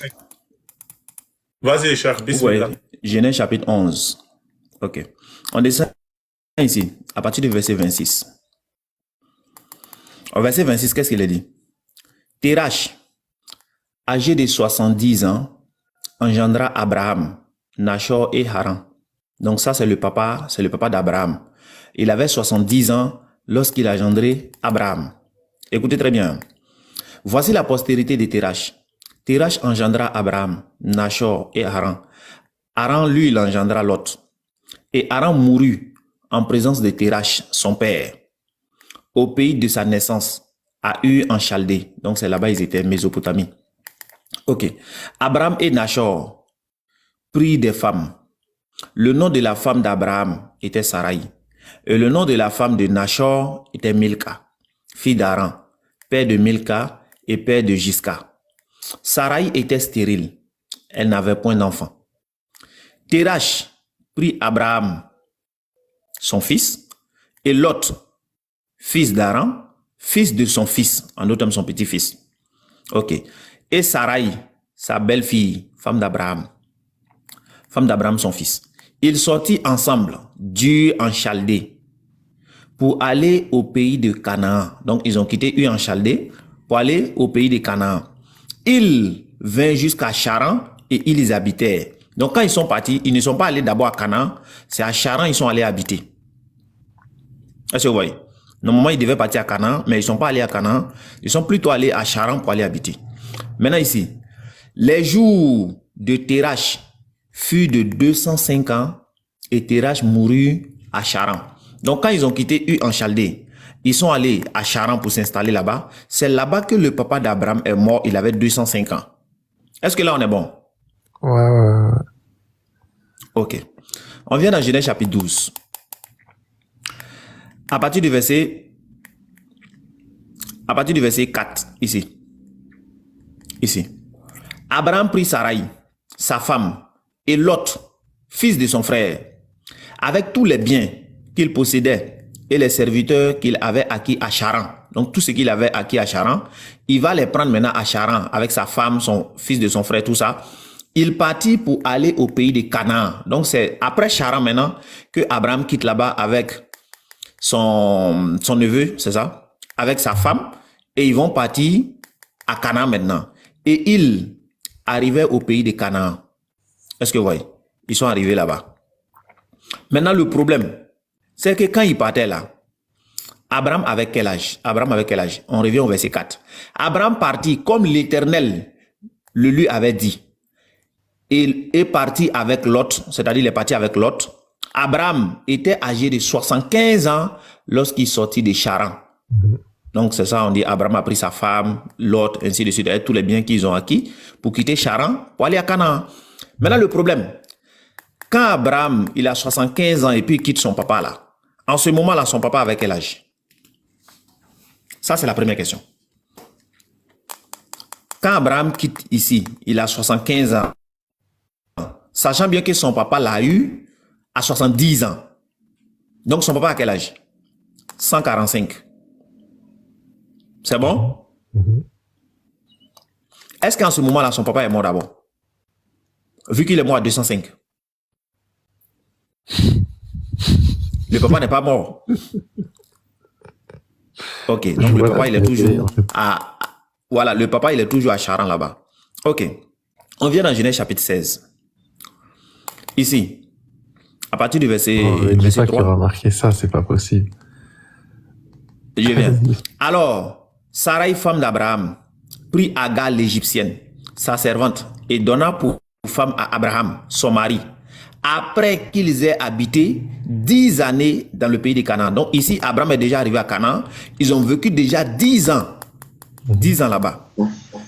11. Vas-y, cher, Vous bismillah. voyez, Genèse chapitre 11. Ok. On descend ici, à partir du verset 26. Au verset 26, qu'est-ce qu'il a dit? Térach, âgé de 70 ans, engendra Abraham, Nachor et Haran. Donc ça, c'est le papa d'Abraham. Il avait 70 ans lorsqu'il a engendré Abraham. Écoutez très bien. Voici la postérité de Térach. Térach engendra Abraham, Nachor et Haran. Haran, lui, il engendra Lot. Et Haran mourut en présence de Térach, son père, au pays de sa naissance, à Ur en Chaldée. Donc c'est là-bas ils étaient, Mésopotamie. Ok. Abraham et Nachor prirent des femmes. Le nom de la femme d'Abraham était Sarai. Et le nom de la femme de Nachor était Milka, fille d'Haran, père de Milka et père de Jiska. Sarai était stérile. Elle n'avait point d'enfant. Térach prit Abraham, son fils, et Lot, fils d'Haran, fils de son fils, en d'autres termes son petit-fils. Ok. Et Sarai, sa belle-fille, femme d'Abraham son fils. Ils sortirent ensemble d'Ur en Chaldée pour aller au pays de Canaan. Donc ils ont quitté Ur en Chaldée pour aller au pays de Canaan. Ils vinrent jusqu'à Charan et ils y habitèrent. Donc quand ils sont partis, ils ne sont pas allés d'abord à Canaan, c'est à Charan ils sont allés habiter. Est-ce que vous voyez? Normalement, ils devaient partir à Canaan, mais ils ne sont pas allés à Canaan. Ils sont plutôt allés à Charan pour aller habiter. Maintenant ici, les jours de Térach furent de 205 ans et Térach mourut à Charan. Donc quand ils ont quitté Ur en Chaldée, ils sont allés à Charan pour s'installer là-bas. C'est là-bas que le papa d'Abraham est mort, il avait 205 ans. Est-ce que là on est bon? Ouais. Ok. On vient dans Genèse chapitre 12. À partir du verset 4, ici. Abraham prit Sarai, sa femme, et Lot, fils de son frère, avec tous les biens qu'il possédait et les serviteurs qu'il avait acquis à Charan. Donc tout ce qu'il avait acquis à Charan, il va les prendre maintenant à Charan avec sa femme, son fils de son frère, tout ça. Il partit pour aller au pays de Canaan. Donc c'est après Charan maintenant que Abraham quitte là-bas avec son neveu, c'est ça, avec sa femme, et ils vont partir à Canaan maintenant. Et ils arrivaient au pays de Canaan. Est-ce que vous voyez? Ils sont arrivés là-bas. Maintenant, le problème, c'est que quand ils partaient là, Abraham avait quel âge? On revient au verset 4. Abraham partit comme l'Éternel le lui avait dit. Il est parti avec Lot, c'est-à-dire il est parti avec Lot. Abraham était âgé de 75 ans lorsqu'il sortit de Charan. Donc c'est ça, on dit Abraham a pris sa femme, Lot, ainsi de suite, et tous les biens qu'ils ont acquis pour quitter Charan pour aller à Canaan. Maintenant le problème, quand Abraham il a 75 ans et puis il quitte son papa là, en ce moment-là son papa avait quel âge? Ça c'est la première question. Quand Abraham quitte ici, il a 75 ans, sachant bien que son papa l'a eu à 70 ans. Donc son papa a quel âge? 145. C'est bon? Est-ce qu'en ce moment-là, son papa est mort d'abord? Vu qu'il est mort à 205. Le papa n'est pas mort. Ok, donc le papa, il est toujours à... Voilà, le papa, il est toujours à Charan là-bas. Ok, on vient dans Genèse chapitre 16. Ici, à partir du verset, verset 3. Qu'il aura marqué ça, c'est pas possible. Je viens. Alors, Sarai, femme d'Abraham, prit Agar l'égyptienne, sa servante, et donna pour femme à Abraham, son mari, après qu'ils aient habité 10 années dans le pays de Canaan. Donc ici, Abraham est déjà arrivé à Canaan. Ils ont vécu déjà 10 ans. 10 ans là-bas.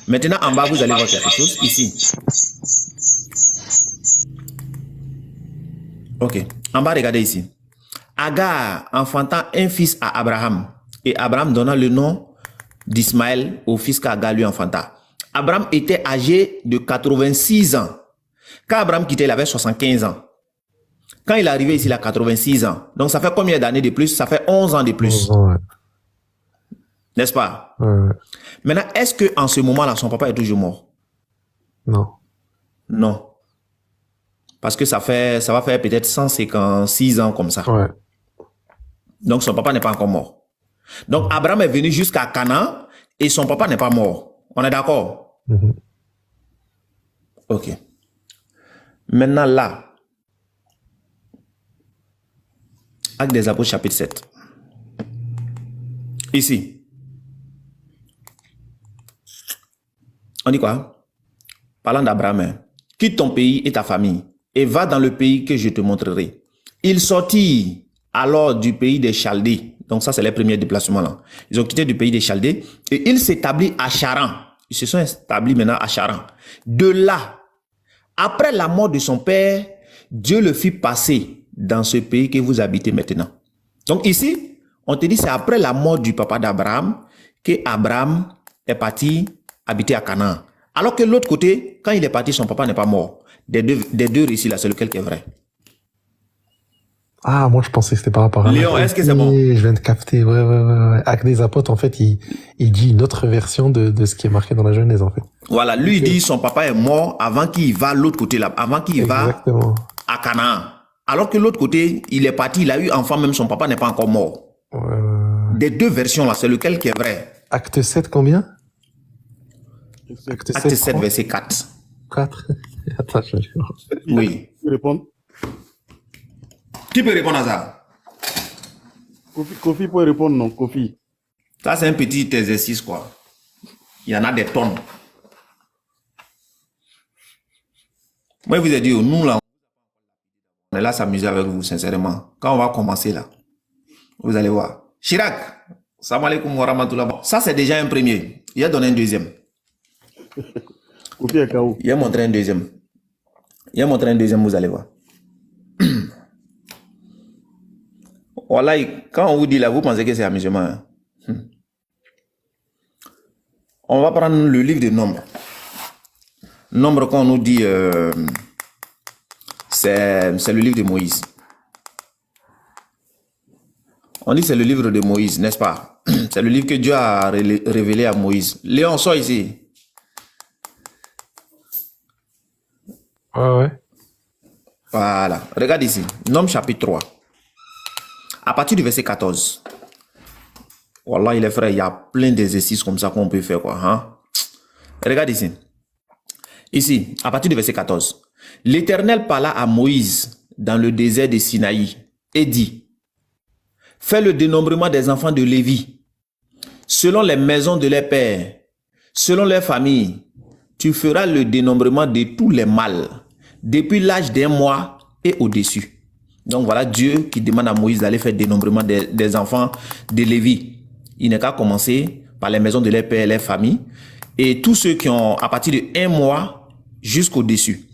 Maintenant, en bas, vous allez voir quelque chose. Ici. Ok. En bas, regardez ici. Agar enfanta un fils à Abraham. Et Abraham donna le nom d'Ismaël au fils qu'Agar lui enfanta. Abraham était âgé de 86 ans. Quand Abraham quittait, il avait 75 ans. Quand il est arrivé ici, il a 86 ans. Donc, ça fait combien d'années de plus? Ça fait 11 ans de plus. Ouais. N'est-ce pas? Ouais. Maintenant, est-ce qu'en ce moment-là, son papa est toujours mort? Non. Non. Parce que ça va faire peut-être 156 ans comme ça. Ouais. Donc, son papa n'est pas encore mort. Donc, Abraham est venu jusqu'à Canaan et son papa n'est pas mort. On est d'accord? Mhm. Ok. Maintenant, là, Actes des Apôtres, chapitre 7. Ici. On dit quoi? Parlant d'Abraham, hein. Quitte ton pays et ta famille et va dans le pays que je te montrerai. Il sortit alors du pays des Chaldées. Donc ça, c'est les premiers déplacements là. Ils ont quitté du pays des Chaldées et ils s'établissent à Charan. Ils se sont établis maintenant à Charan. De là, après la mort de son père, Dieu le fit passer dans ce pays que vous habitez maintenant. Donc ici, on te dit c'est après la mort du papa d'Abraham que Abraham est parti habiter à Canaan. Alors que de l'autre côté, quand il est parti, son papa n'est pas mort. Des deux récits là, c'est lequel qui est vrai? Ah, moi je pensais que c'était par rapport à... Léon, est-ce que c'est bon? Je viens de capter, ouais. Actes des Apôtres, en fait, il dit une autre version de ce qui est marqué dans la Genèse, en fait. Voilà, lui il dit son papa est mort avant qu'il va de l'autre côté là, avant qu'il va Exactement. à Canaan. Alors que de l'autre côté, il est parti, il a eu enfant, même son papa n'est pas encore mort. Des deux versions là, c'est lequel qui est vrai? Acte 7, combien? Acte 7, verset 4. 4. Attends, je vais aller voir. Oui. Tu peux répondre? Qui peut répondre à ça? Kofi peut répondre, non, Kofi. Ça, c'est un petit exercice, quoi. Il y en a des tonnes. Moi, je vous ai dit, nous, là, on est là à s'amuser avec vous, sincèrement. Quand on va commencer, là, vous allez voir. Chirac, salam alaikum wa rahmatullah. Ça, c'est déjà un premier. Il a donné un deuxième. Kofi est KO. Il a montré un deuxième. Il a montré un deuxième, vous allez voir. Voilà, quand on vous dit là, vous pensez que c'est amusement. Hein? On va prendre le livre de Nombres. Nombres, quand on nous dit, c'est le livre de Moïse. On dit que c'est le livre de Moïse, n'est-ce pas? C'est le livre que Dieu a révélé à Moïse. Léon, sors ici. Ouais. Voilà. Regarde ici. Nombres chapitre 3. À partir du verset 14. Wallah, les frères, il y a plein d'exercices comme ça qu'on peut faire, quoi. Hein? Regarde ici. Ici, à partir du verset 14. L'Éternel parla à Moïse dans le désert de Sinaï et dit: fais le dénombrement des enfants de Lévi, selon les maisons de leurs pères, selon leurs familles. Tu feras le dénombrement de tous les mâles, depuis l'âge d'un mois et au-dessus. Donc voilà Dieu qui demande à Moïse d'aller faire le dénombrement des enfants de Lévi. Il n'est qu'à commencer par les maisons de leurs pères et leurs familles, et tous ceux qui ont à partir de 1 mois jusqu'au-dessus.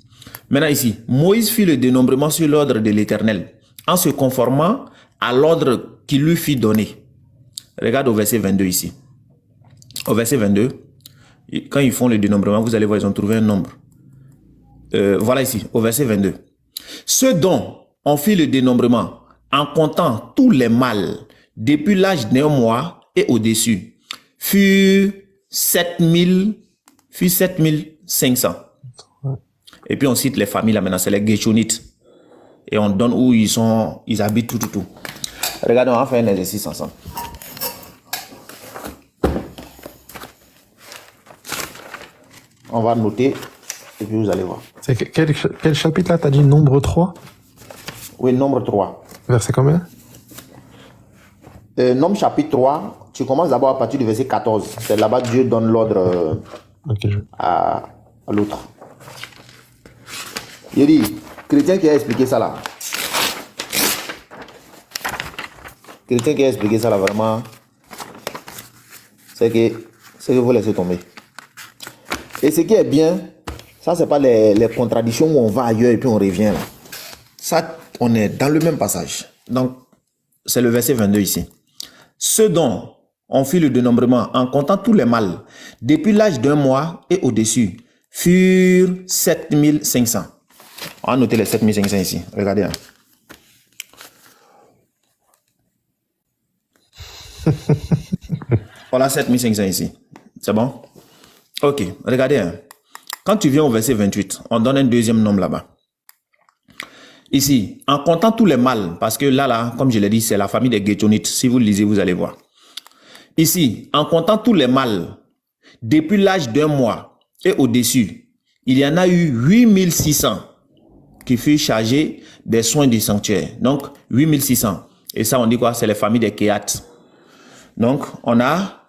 Maintenant ici, Moïse fit le dénombrement sur l'ordre de l'Éternel, en se conformant à l'ordre qu'il lui fit donner. Regarde au verset 22 ici. Au verset 22, quand ils font le dénombrement, vous allez voir, ils ont trouvé un nombre. Voilà ici, au verset 22. Ceux dont on fit le dénombrement en comptant tous les mâles depuis l'âge d'un mois et au-dessus furent 7500. Et puis on cite les familles là maintenant, c'est les Géchonites. Et on donne où ils habitent tout. Regardez, on va faire un exercice ensemble. On va noter et puis vous allez voir. C'est quel chapitre là? T'as dit nombre 3? Oui, nombre 3. Verset combien? Nombre chapitre 3, tu commences d'abord à partir du verset 14. C'est là-bas Dieu donne l'ordre à l'autre. Il dit, chrétien qui a expliqué ça là. Chrétien qui a expliqué ça là, vraiment, c'est que vous laissez tomber. Et ce qui est bien, ça c'est pas les contradictions où on va ailleurs et puis on revient là. Ça, on est dans le même passage. Donc, c'est le verset 22 ici. Ceux dont on fit le dénombrement en comptant tous les mâles depuis l'âge d'un mois et au-dessus furent 7500. On va noter les 7500 ici. Regardez. Hein. Voilà 7500 ici. C'est bon? Ok, regardez. Hein. Quand tu viens au verset 28, on donne un deuxième nombre là-bas. Ici, en comptant tous les mâles, parce que là, comme je l'ai dit, c'est la famille des Gétonites. Si vous le lisez, vous allez voir. Ici, en comptant tous les mâles, depuis l'âge d'1 mois et au-dessus, il y en a eu 8600 qui furent chargés des soins du sanctuaire. Donc, 8600. Et ça, on dit quoi? C'est les familles des Kéat. Donc, on a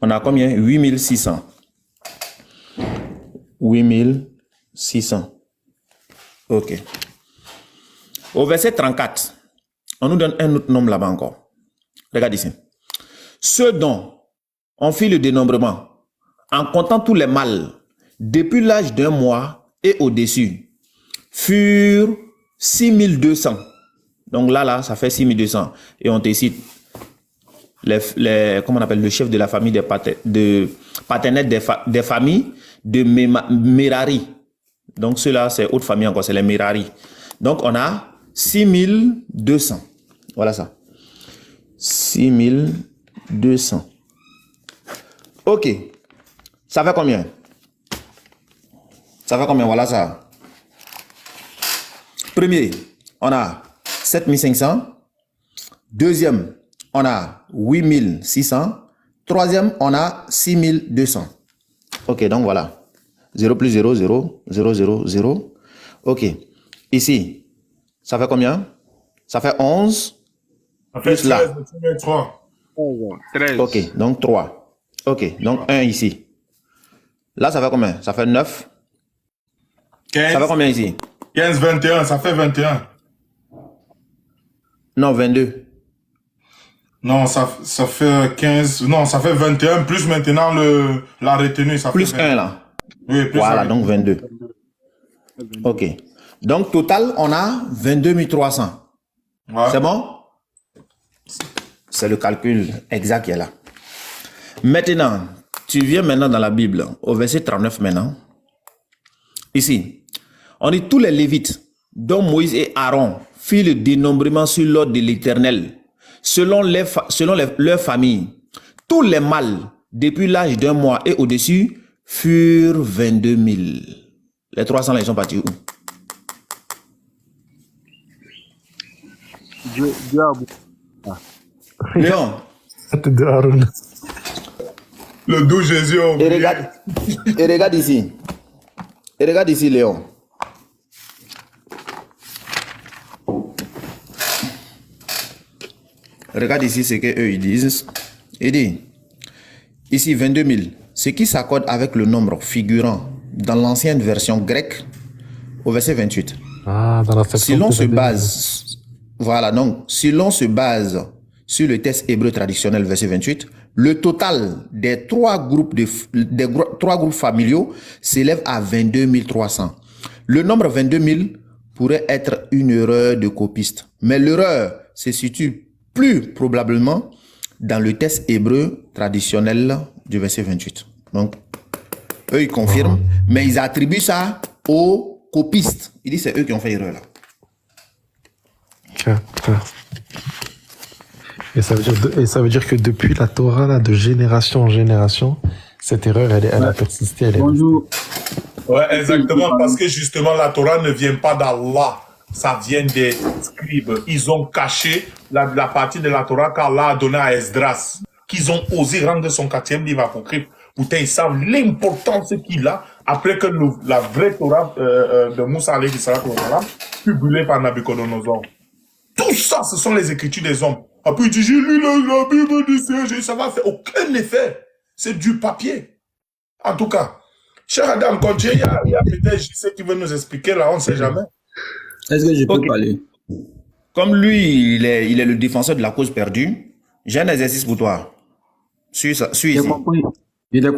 combien? 8600. 8600. Ok. Au verset 34, on nous donne un autre nombre là-bas encore. Regarde ici. Ceux dont on fit le dénombrement, en comptant tous les mâles, depuis l'âge d'1 mois et au-dessus, furent 6200. Donc là, ça fait 6200. Et on te cite comment on appelle, le chef de la famille paternels des familles de Merari. Donc ceux-là, c'est autre famille encore, c'est les Merari. Donc on a 6200. Voilà ça. 6200. Ok. Ça fait combien? Ça fait combien? Voilà ça. Premier, on a 7500. Deuxième, on a 8600. Troisième, on a 6200. Ok, donc voilà. 0 plus 0, 0, 0, 0, 0. Ok. Ici, ça fait combien? Ça fait 11. Ça fait Plus là. 3. 13. Ok, donc 3. Ok, donc 1 ici. Là, ça fait combien? Ça fait 9. 15, Ça fait combien ici? 15, 21, ça fait 21. Non, 22. Non, ça fait 15. Non, ça fait 21, plus maintenant la retenue. Ça Plus fait 1 là. Oui, plus Voilà, la donc 22. Ok. Donc, total, on a 22 300. Ouais. C'est bon? C'est le calcul exact qui est là. Maintenant, tu viens maintenant dans la Bible, au verset 39 maintenant. Ici, on dit tous les Lévites, dont Moïse et Aaron firent le dénombrement sur l'ordre de l'Éternel, selon leur famille. Tous les mâles, depuis l'âge d'1 mois et au-dessus, furent 22 000. Les 300 là, ils sont partis où? Dieu a... Léon, De Aaron. Le 12 Jésus. et regarde ici. Et regarde ici, Léon. Regarde ici ce qu'eux ils disent. Il dit, ici 22 000, ce qui s'accorde avec le nombre figurant dans l'ancienne version grecque au verset 28. Ah, dans la section. Si l'on se base, voilà, donc, si l'on se base sur le texte hébreu traditionnel verset 28, le total des trois groupes familiaux s'élève à 22 300. Le nombre 22 000 pourrait être une erreur de copiste, mais l'erreur se situe plus probablement dans le texte hébreu traditionnel du verset 28. Donc, eux, ils confirment, mais ils attribuent ça aux copistes. Ils disent c'est eux qui ont fait erreur là. Et ça veut dire que depuis la Torah, là, de génération en génération, cette erreur, elle a persisté. Bonjour. Ouais, exactement, parce que justement, la Torah ne vient pas d'Allah. Ça vient des scribes. Ils ont caché la partie de la Torah qu'Allah a donnée à Esdras, qu'ils ont osé rendre son 4e livre apocryphe. Pourtant, ils savent l'importance qu'il a après que la vraie Torah de Moussa alayhi salam fut brûlée par Nabucodonosor. Tout ça, ce sont les écritures des hommes. Après, il dit, j'ai lu la Bible du Seigneur, ça va faire aucun effet. C'est du papier. En tout cas, cher Adam, continue, il y a peut-être JC qui veut nous expliquer là, on ne sait jamais. Est-ce que je peux parler? Comme lui, il est le défenseur de la cause perdue, j'ai un exercice pour toi. Suis ici. Je t'ai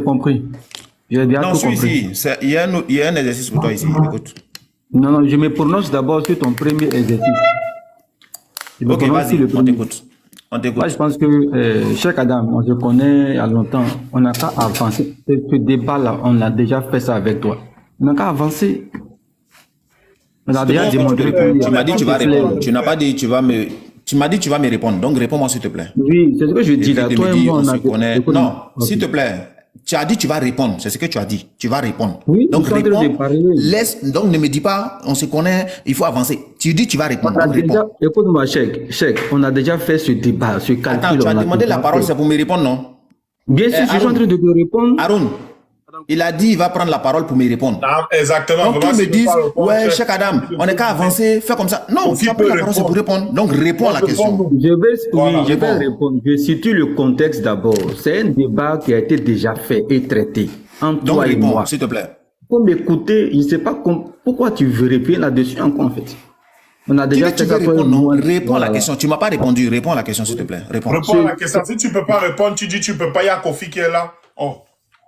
compris. J'ai bien Non, tout suis compris. ici. Il y a un exercice pour toi ici. Écoute. Non, je me prononce d'abord sur ton premier exercice. Ok, vas-y, on t'écoute. Moi, je pense que, cher Adam, on se connaît il y a longtemps. On n'a qu'à avancer. Ce débat-là, on a déjà fait ça avec toi. On n'a qu'à avancer. On a déjà démontré que... Tu m'as dit tu vas répondre. Tu n'as pas dit tu vas me... Tu m'as dit tu vas me répondre. Donc réponds-moi s'il te plaît. Oui, c'est ce que je dis là. Tu Toi me et dis moi, on on se a... connaît. Non, s'il te plaît. Tu as dit tu vas répondre, c'est ce que tu as dit. Tu vas répondre. Oui, donc je suis en train de réponds, parler. donc ne me dis pas, on se connaît, il faut avancer. Tu dis tu vas répondre, On a donc déjà, réponds. écoute-moi, Cheikh, on a déjà fait ce débat, ce calcul. Attends, tu as on a demandé déjà la parole, fait. c'est pour me répondre, non? Bien sûr, je suis en Aaron, train de te répondre. Aaron, il a dit il va prendre la parole pour me répondre. Non, exactement. Donc, Vraiment, ils si me tu veux disent, pas répondre, ouais, chef, Cheikh Adam, tu on n'est qu'à peux avancer, fais comme ça. Non, Aussi tu as peut pris la parole, c'est pour répondre. Donc, réponds à la question. Réponds-nous. Je vais, Voilà, oui, je vais réponds. répondre. Je situe le contexte d'abord. C'est un débat qui a été déjà fait et traité entre Donc, toi et moi. réponds, s'il te plaît. Pour m'écouter, je ne sais pas pourquoi tu veux répondre là-dessus encore en fait. On a Tu déjà dis tu fait veux ça toi et répondre, non? moi. Réponds à la Voilà. question. Tu m'as pas répondu. Réponds à la question, s'il te plaît. Réponds. Réponds à la question. Si tu peux pas répondre, tu dis tu peux pas. Il y a Kofi qui est là. Oh.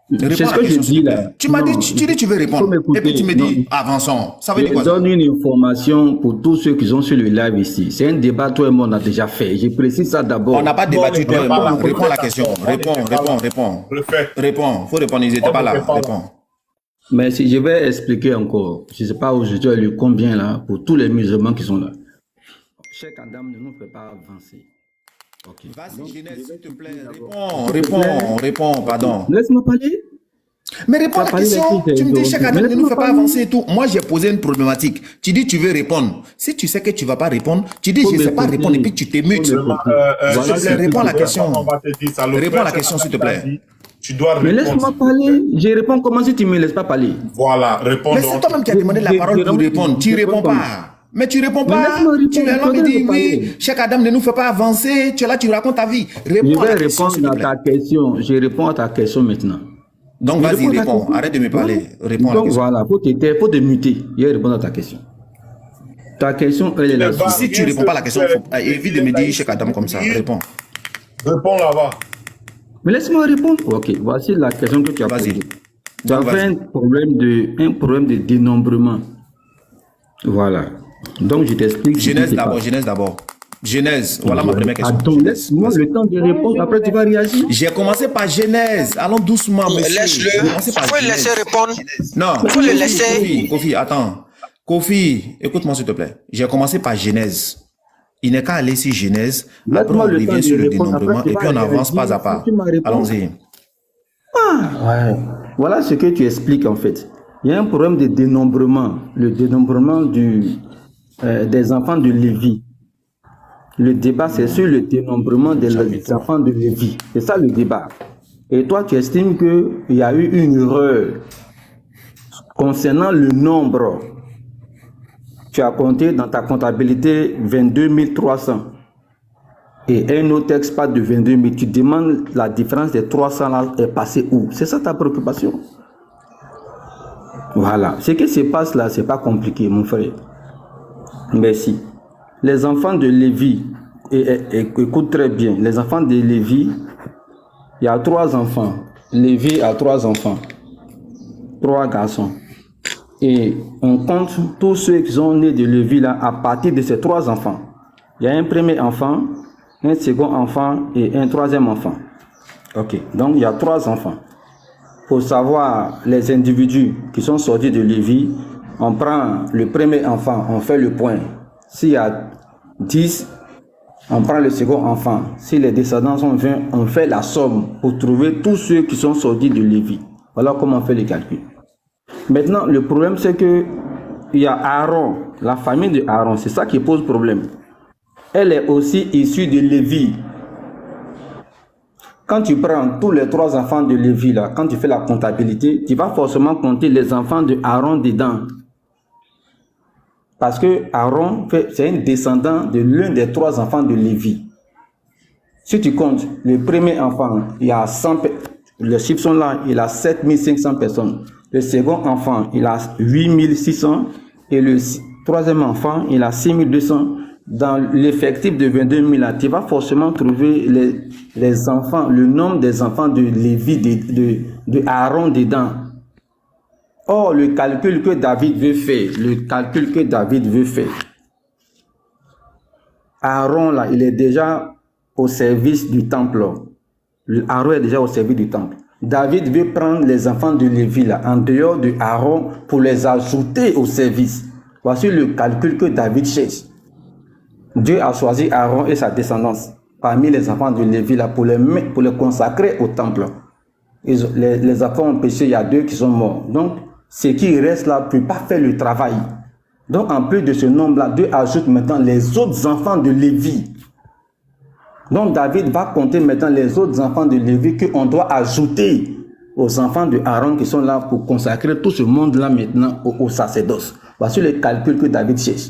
C'est Réponds ce à la que je question, s'il dis te plaît. là. Tu m'as dit, Non, tu dis tu veux il faut répondre. Et puis tu me m'écouter. dis, avançons. Ça veut dire Je quoi ça? donne une information pour tous ceux qui sont sur le live ici. C'est un débat, toi et moi, on a déjà fait. Je précise ça d'abord. On n'a pas débattu, toi et moi. Réponds à la question. Refais. Réponds. Faut répondre. Ils n'étaient pas là. Réponds. Mais si je vais expliquer encore, je ne sais pas aujourd'hui le combien là, pour tous les musulmans qui sont là. Cheikh Adam ne nous fait pas avancer. Ok. Vas-y, Genèse, s'il te plaît. Réponds, pardon. Laisse-moi parler. Mais réponds à la T'as parlé question. là-dessus, Tu me dis, Cheikh Adam, mais ne nous laisse-moi fais pas parler. avancer et tout. Moi, j'ai posé une problématique. Tu dis, tu veux répondre. Si tu sais que tu ne vas pas répondre, tu dis, Faut je ne sais pas m'écouter. répondre et puis tu t'émutes. Faut m'écouter. S'il te plaît, réponds à la question. On va te dire ça. Le Réponds à la frère question, s'il te plaît. Tu dois Mais répondre. laisse-moi parler. Je réponds comment si tu ne me laisses pas parler. Voilà, réponds Mais c'est donc. toi-même qui as demandé la parole pour répondre. Tu ne réponds pas. Mais tu réponds Mais pas. laisse-moi répondre, Tu es là, tu me dois dis, me oui, parler. Cheikh Adam ne nous fait pas avancer. Tu es là, tu racontes ta vie. Je Réponds à vais la question, s'il répondre te à plaît. ta question. Je réponds à ta question maintenant. Donc, Je vas-y, réponds à ta réponds. question. Arrête de me parler. Réponds à la Donc question. voilà, faut te muter. Je vais répondre à ta question. Ta question, elle est là. Bah, Si tu ne réponds pas à la question, évite de me dire Cheikh Adam comme ça. Réponds. Réponds là-bas. Mais laisse-moi répondre. Ok, voici la question que tu as Vas-y. posée. Tu Donc, avais vas-y. un problème de dénombrement. Voilà. Donc je t'explique. Genèse ce qui se d'abord, passe. Genèse d'abord. Genèse, voilà ma première question. Attends, laisse-moi le temps de répondre. Après, tu vas réagir. J'ai commencé par Genèse. Allons doucement, monsieur. Laisse-le. J'ai commencé par Il faut le Genèse. laisser répondre. Non. Faut le laisser. Kofi, attends. Kofi, écoute-moi s'il te plaît. J'ai commencé par Genèse. Il n'est qu'à aller sur Genèse. Après, on Laisse-moi le temps revient de sur le répondre. dénombrement Après, et tu puis on vas avance pas réagir. à pas. Si tu m'as répondu. Allons-y. Ouais. Voilà ce que tu expliques en fait. Il y a un problème de dénombrement. Le dénombrement des enfants de Lévi. Le débat, c'est sur le dénombrement des enfants de Lévi. C'est ça le débat. Et toi, tu estimes qu'il y a eu une erreur concernant le nombre. Tu as compté dans ta comptabilité 22 300. Et un autre texte parle de 22 000. Tu demandes la différence des 300 là est passée où? C'est ça ta préoccupation? Voilà. Ce qui se passe là, c'est pas compliqué, mon frère. Merci. Les enfants de Lévi, écoute très bien, les enfants de Lévi, il y a 3 enfants. Lévi a 3 enfants, 3 garçons. Et on compte tous ceux qui sont nés de Lévi là à partir de ces 3 enfants. Il y a un premier enfant, un second enfant et un troisième enfant. Ok, donc il y a 3 enfants. Pour savoir les individus qui sont sortis de Lévi, on prend le premier enfant, on fait le point. S'il y a 10, on prend le second enfant. Si les descendants sont 20, on fait la somme pour trouver tous ceux qui sont sortis de Lévi. Voilà comment on fait les calculs. Maintenant, le problème c'est que il y a Aaron, la famille de Aaron, c'est ça qui pose problème. Elle est aussi issue de Lévi. Quand tu prends tous les 3 enfants de Lévi, là, quand tu fais la comptabilité, tu vas forcément compter les enfants de Aaron dedans. Parce que Aaron, c'est un descendant de l'un des 3 enfants de Lévi. Si tu comptes le premier enfant, il y a 100, les chiffres sont là, il a 7500 personnes. Le second enfant, il a 8600. Et le troisième enfant, il a 6200. Dans l'effectif de 22 000, tu vas forcément trouver les enfants, le nombre des enfants de Lévi, de Aaron dedans. Or, le calcul que David veut faire, Aaron, là, il est déjà au service du temple. Aaron est déjà au service du temple. David veut prendre les enfants de Lévi, là, en dehors de Aaron, pour les ajouter au service. Voici le calcul que David cherche. Dieu a choisi Aaron et sa descendance parmi les enfants de Lévi là, pour les consacrer au temple. Les enfants ont péché, il y a 2 qui sont morts. Donc, ce qui reste là ne peut pas faire le travail. Donc, en plus de ce nombre-là, Dieu ajoute maintenant les autres enfants de Lévi. Donc, David va compter maintenant les autres enfants de Lévi qu'on doit ajouter aux enfants de Aaron qui sont là pour consacrer tout ce monde-là maintenant au sacerdoce. Voici le calcul que David cherche.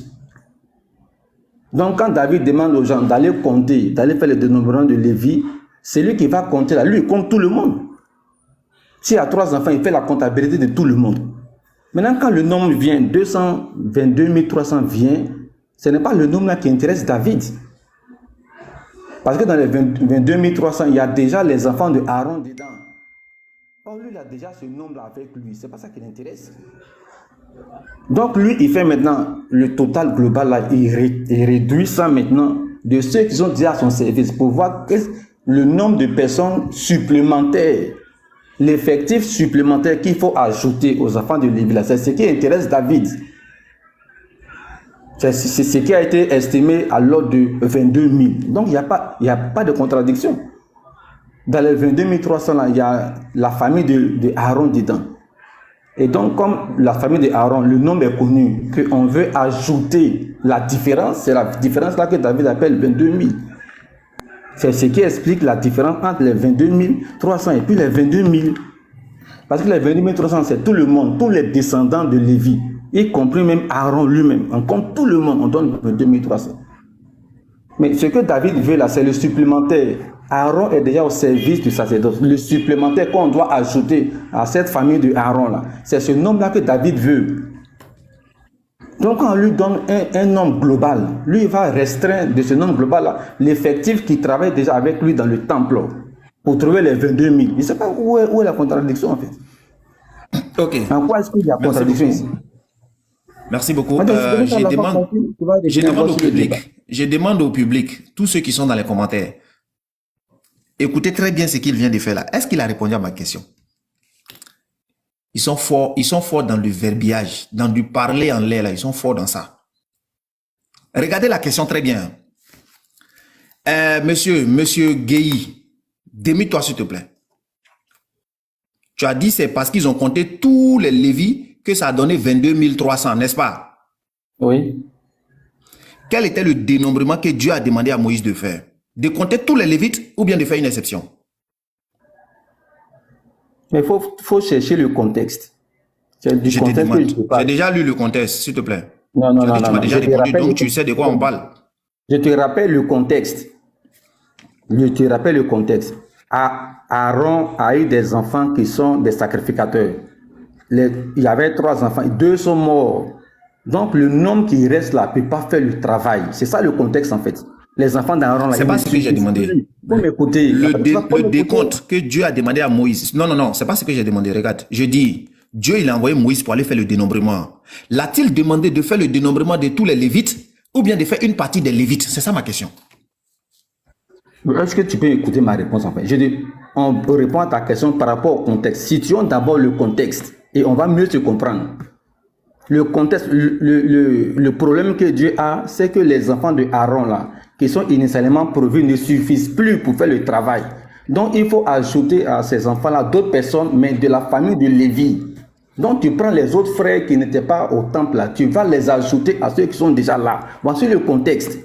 Donc, quand David demande aux gens d'aller compter, d'aller faire le dénombrement de Lévi, c'est lui qui va compter là. Lui, il compte tout le monde. S'il y a 3 enfants, il fait la comptabilité de tout le monde. Maintenant, quand le nombre vient, 222 300 vient, ce n'est pas le nombre là qui intéresse David. Parce que dans les 22 300, il y a déjà les enfants de Aaron dedans. Or, lui, il a déjà ce nombre avec lui. C'est pas ça qui l'intéresse. Donc, lui, il fait maintenant le total global là. Il réduit ça maintenant de ceux qui sont déjà à son service pour voir le nombre de personnes supplémentaires. L'effectif supplémentaire qu'il faut ajouter aux enfants de Lévi, c'est ce qui intéresse David. C'est ce qui a été estimé à l'ordre de 22 000. Donc, il n'y a pas de contradiction. Dans les 22 300, là, il y a la famille de Aaron dedans. Et donc, comme la famille de Aaron, le nombre est connu, qu'on veut ajouter la différence, c'est la différence là que David appelle 22 000. C'est ce qui explique la différence entre les 22 300 et puis les 22 000. Parce que les 22 300, c'est tout le monde, tous les descendants de Lévi, y compris même Aaron lui-même. On compte tout le monde, on donne 22 300. Mais ce que David veut là, c'est le supplémentaire. Aaron est déjà au service du sacerdoce. Le supplémentaire qu'on doit ajouter à cette famille de Aaron là, c'est ce nombre-là que David veut. Donc, quand on lui donne un nombre global, lui, il va restreindre de ce nombre global-là l'effectif qui travaille déjà avec lui dans le temple pour trouver les 22 000. Il ne sait pas où est la contradiction, en fait. Ok. En quoi est-ce qu'il y a contradiction ici? Merci beaucoup. Je demande au public, tous ceux qui sont dans les commentaires, écoutez très bien ce qu'il vient de faire là. Est-ce qu'il a répondu à ma question? Ils sont forts dans le verbiage, dans du parler en l'air, là. Ils sont forts dans ça. Regardez la question très bien. Monsieur Guéhi, démute-toi s'il te plaît. Tu as dit c'est parce qu'ils ont compté tous les Lévis que ça a donné 22 300, n'est-ce pas? Oui. Quel était le dénombrement que Dieu a demandé à Moïse de faire? De compter tous les Lévites ou bien de faire une exception? Mais il faut chercher le contexte. C'est du contexte que je parle. J'ai déjà lu le contexte, s'il te plaît. Non. Tu m'as déjà répondu, donc tu sais de quoi on parle. Je te rappelle le contexte. Aaron a eu des enfants qui sont des sacrificateurs. Il y avait 3 enfants, 2 sont morts. Donc le nombre qui reste là ne peut pas faire le travail. C'est ça le contexte en fait. Les enfants d'Aaron là. C'est pas ce que j'ai demandé. Faut m'écouter. Le décompte que Dieu a demandé à Moïse. Non, c'est pas ce que j'ai demandé. Regarde, je dis, Dieu il a envoyé Moïse pour aller faire le dénombrement. L'a-t-il demandé de faire le dénombrement de tous les Lévites ou bien de faire une partie des Lévites? C'est ça ma question. Est-ce que tu peux écouter ma réponse en fait? Je dis, on répond à ta question par rapport au contexte. Situons d'abord le contexte et on va mieux se comprendre. Le contexte, le problème que Dieu a, c'est que les enfants de Aaron là, qui sont initialement pourvus, ne suffisent plus pour faire le travail. Donc il faut ajouter à ces enfants là d'autres personnes, mais de la famille de Lévi. Donc tu prends les autres frères qui n'étaient pas au temple là, tu vas les ajouter à ceux qui sont déjà là. Voici le contexte.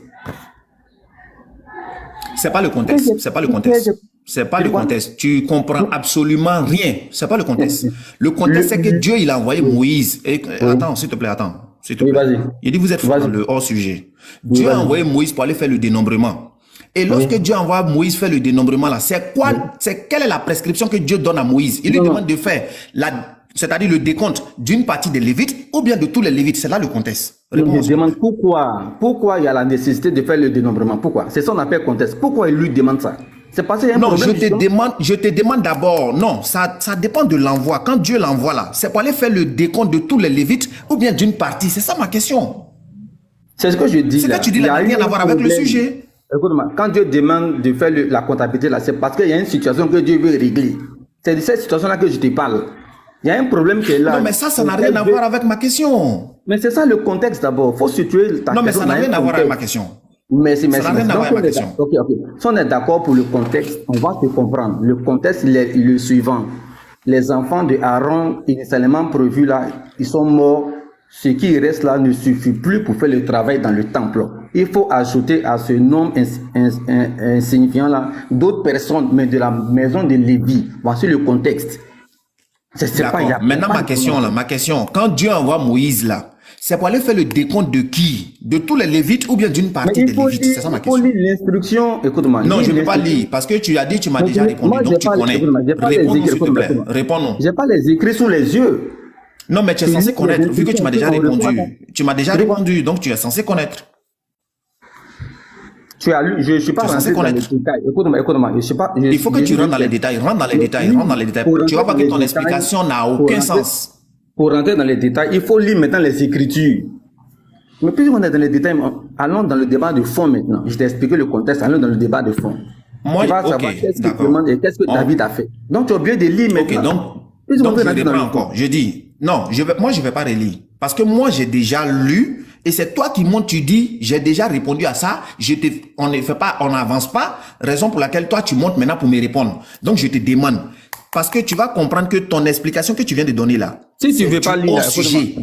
C'est pas le contexte. C'est pas le contexte. C'est pas le contexte. Tu comprends absolument rien. C'est pas le contexte. Le contexte, c'est que Dieu, il a envoyé Moïse. Et, attends, s'il te plaît, attends. S'il te plaît. Il dit, vous êtes dans le hors-sujet. Dieu a envoyé Moïse pour aller faire le dénombrement. Et lorsque Dieu envoie Moïse faire le dénombrement, là, c'est quoi, quelle est la prescription que Dieu donne à Moïse? Il lui demande de faire c'est-à-dire le décompte d'une partie des Lévites ou bien de tous les Lévites. C'est là le contexte. Il me demande pourquoi il y a la nécessité de faire le dénombrement. Pourquoi? C'est son appel contexte. Pourquoi il lui demande ça? C'est parce qu'il y a un problème. Je te demande d'abord, non, ça dépend de l'envoi. Quand Dieu l'envoie là, c'est pour aller faire le décompte de tous les Lévites ou bien d'une partie. C'est ça ma question. C'est ce que je dis. Ce que tu dis là n'a rien à voir avec le sujet. Écoute-moi, quand Dieu demande de faire la comptabilité là, c'est parce qu'il y a une situation que Dieu veut régler. C'est de cette situation là que je te parle. Il y a un problème qui est là. Non, mais ça n'a rien à voir avec ma question. Mais c'est ça le contexte d'abord. Il faut situer ta question. Non, mais ça n'a rien à voir avec ma question. Merci, Ça merci. n'a rien à voir avec ma Donc, question. ok. Si on est d'accord pour le contexte, on va te comprendre. Le contexte, il est le suivant. Les enfants de Aaron, initialement prévus là, ils sont morts. Ce qui reste là ne suffit plus pour faire le travail dans le temple. Il faut ajouter à ce nombre insignifiant là d'autres personnes, mais de la maison de Lévi. Voici le contexte. D'accord. Maintenant, ma question. Quand Dieu envoie Moïse là, c'est pour aller faire le décompte de qui? De tous les Lévites ou bien d'une partie des Lévites? C'est ça ma question. Il faut lire l'instruction. Écoute-moi. Non, je ne peux pas lire parce que tu as dit, tu m'as déjà répondu. Moi, Donc tu connais. Réponds-nous s'il te plaît. Réponds-nous. J'ai pas les écrits sous les yeux. Non, mais tu es censé connaître, vu que tu m'as déjà répondu. Tu m'as déjà répondu, donc tu es censé connaître. Tu as lu, je ne suis pas rentré dans les détails. Écoute-moi, je sais pas. Il faut que tu rentres dans les détails, rentre dans les détails. Tu vas voir que ton explication n'a aucun sens. Pour rentrer dans les détails, il faut lire maintenant les Écritures. Mais plus on est dans les détails, allons dans le débat de fond maintenant. Je t'ai expliqué le contexte, allons dans le débat de fond. Moi, tu vas savoir qu'est-ce qu'il demande et qu'est-ce que David a fait. Donc tu as oublié de lire maintenant. Donc je reprends encore. Je dis, non, moi je vais pas relire. Parce que moi j'ai déjà lu et c'est toi qui montes, tu dis, j'ai déjà répondu à ça, on n'avance pas, raison pour laquelle toi tu montes maintenant pour me répondre. Donc je te demande, parce que tu vas comprendre que ton explication que tu viens de donner là, si tu veux pas lire, s'il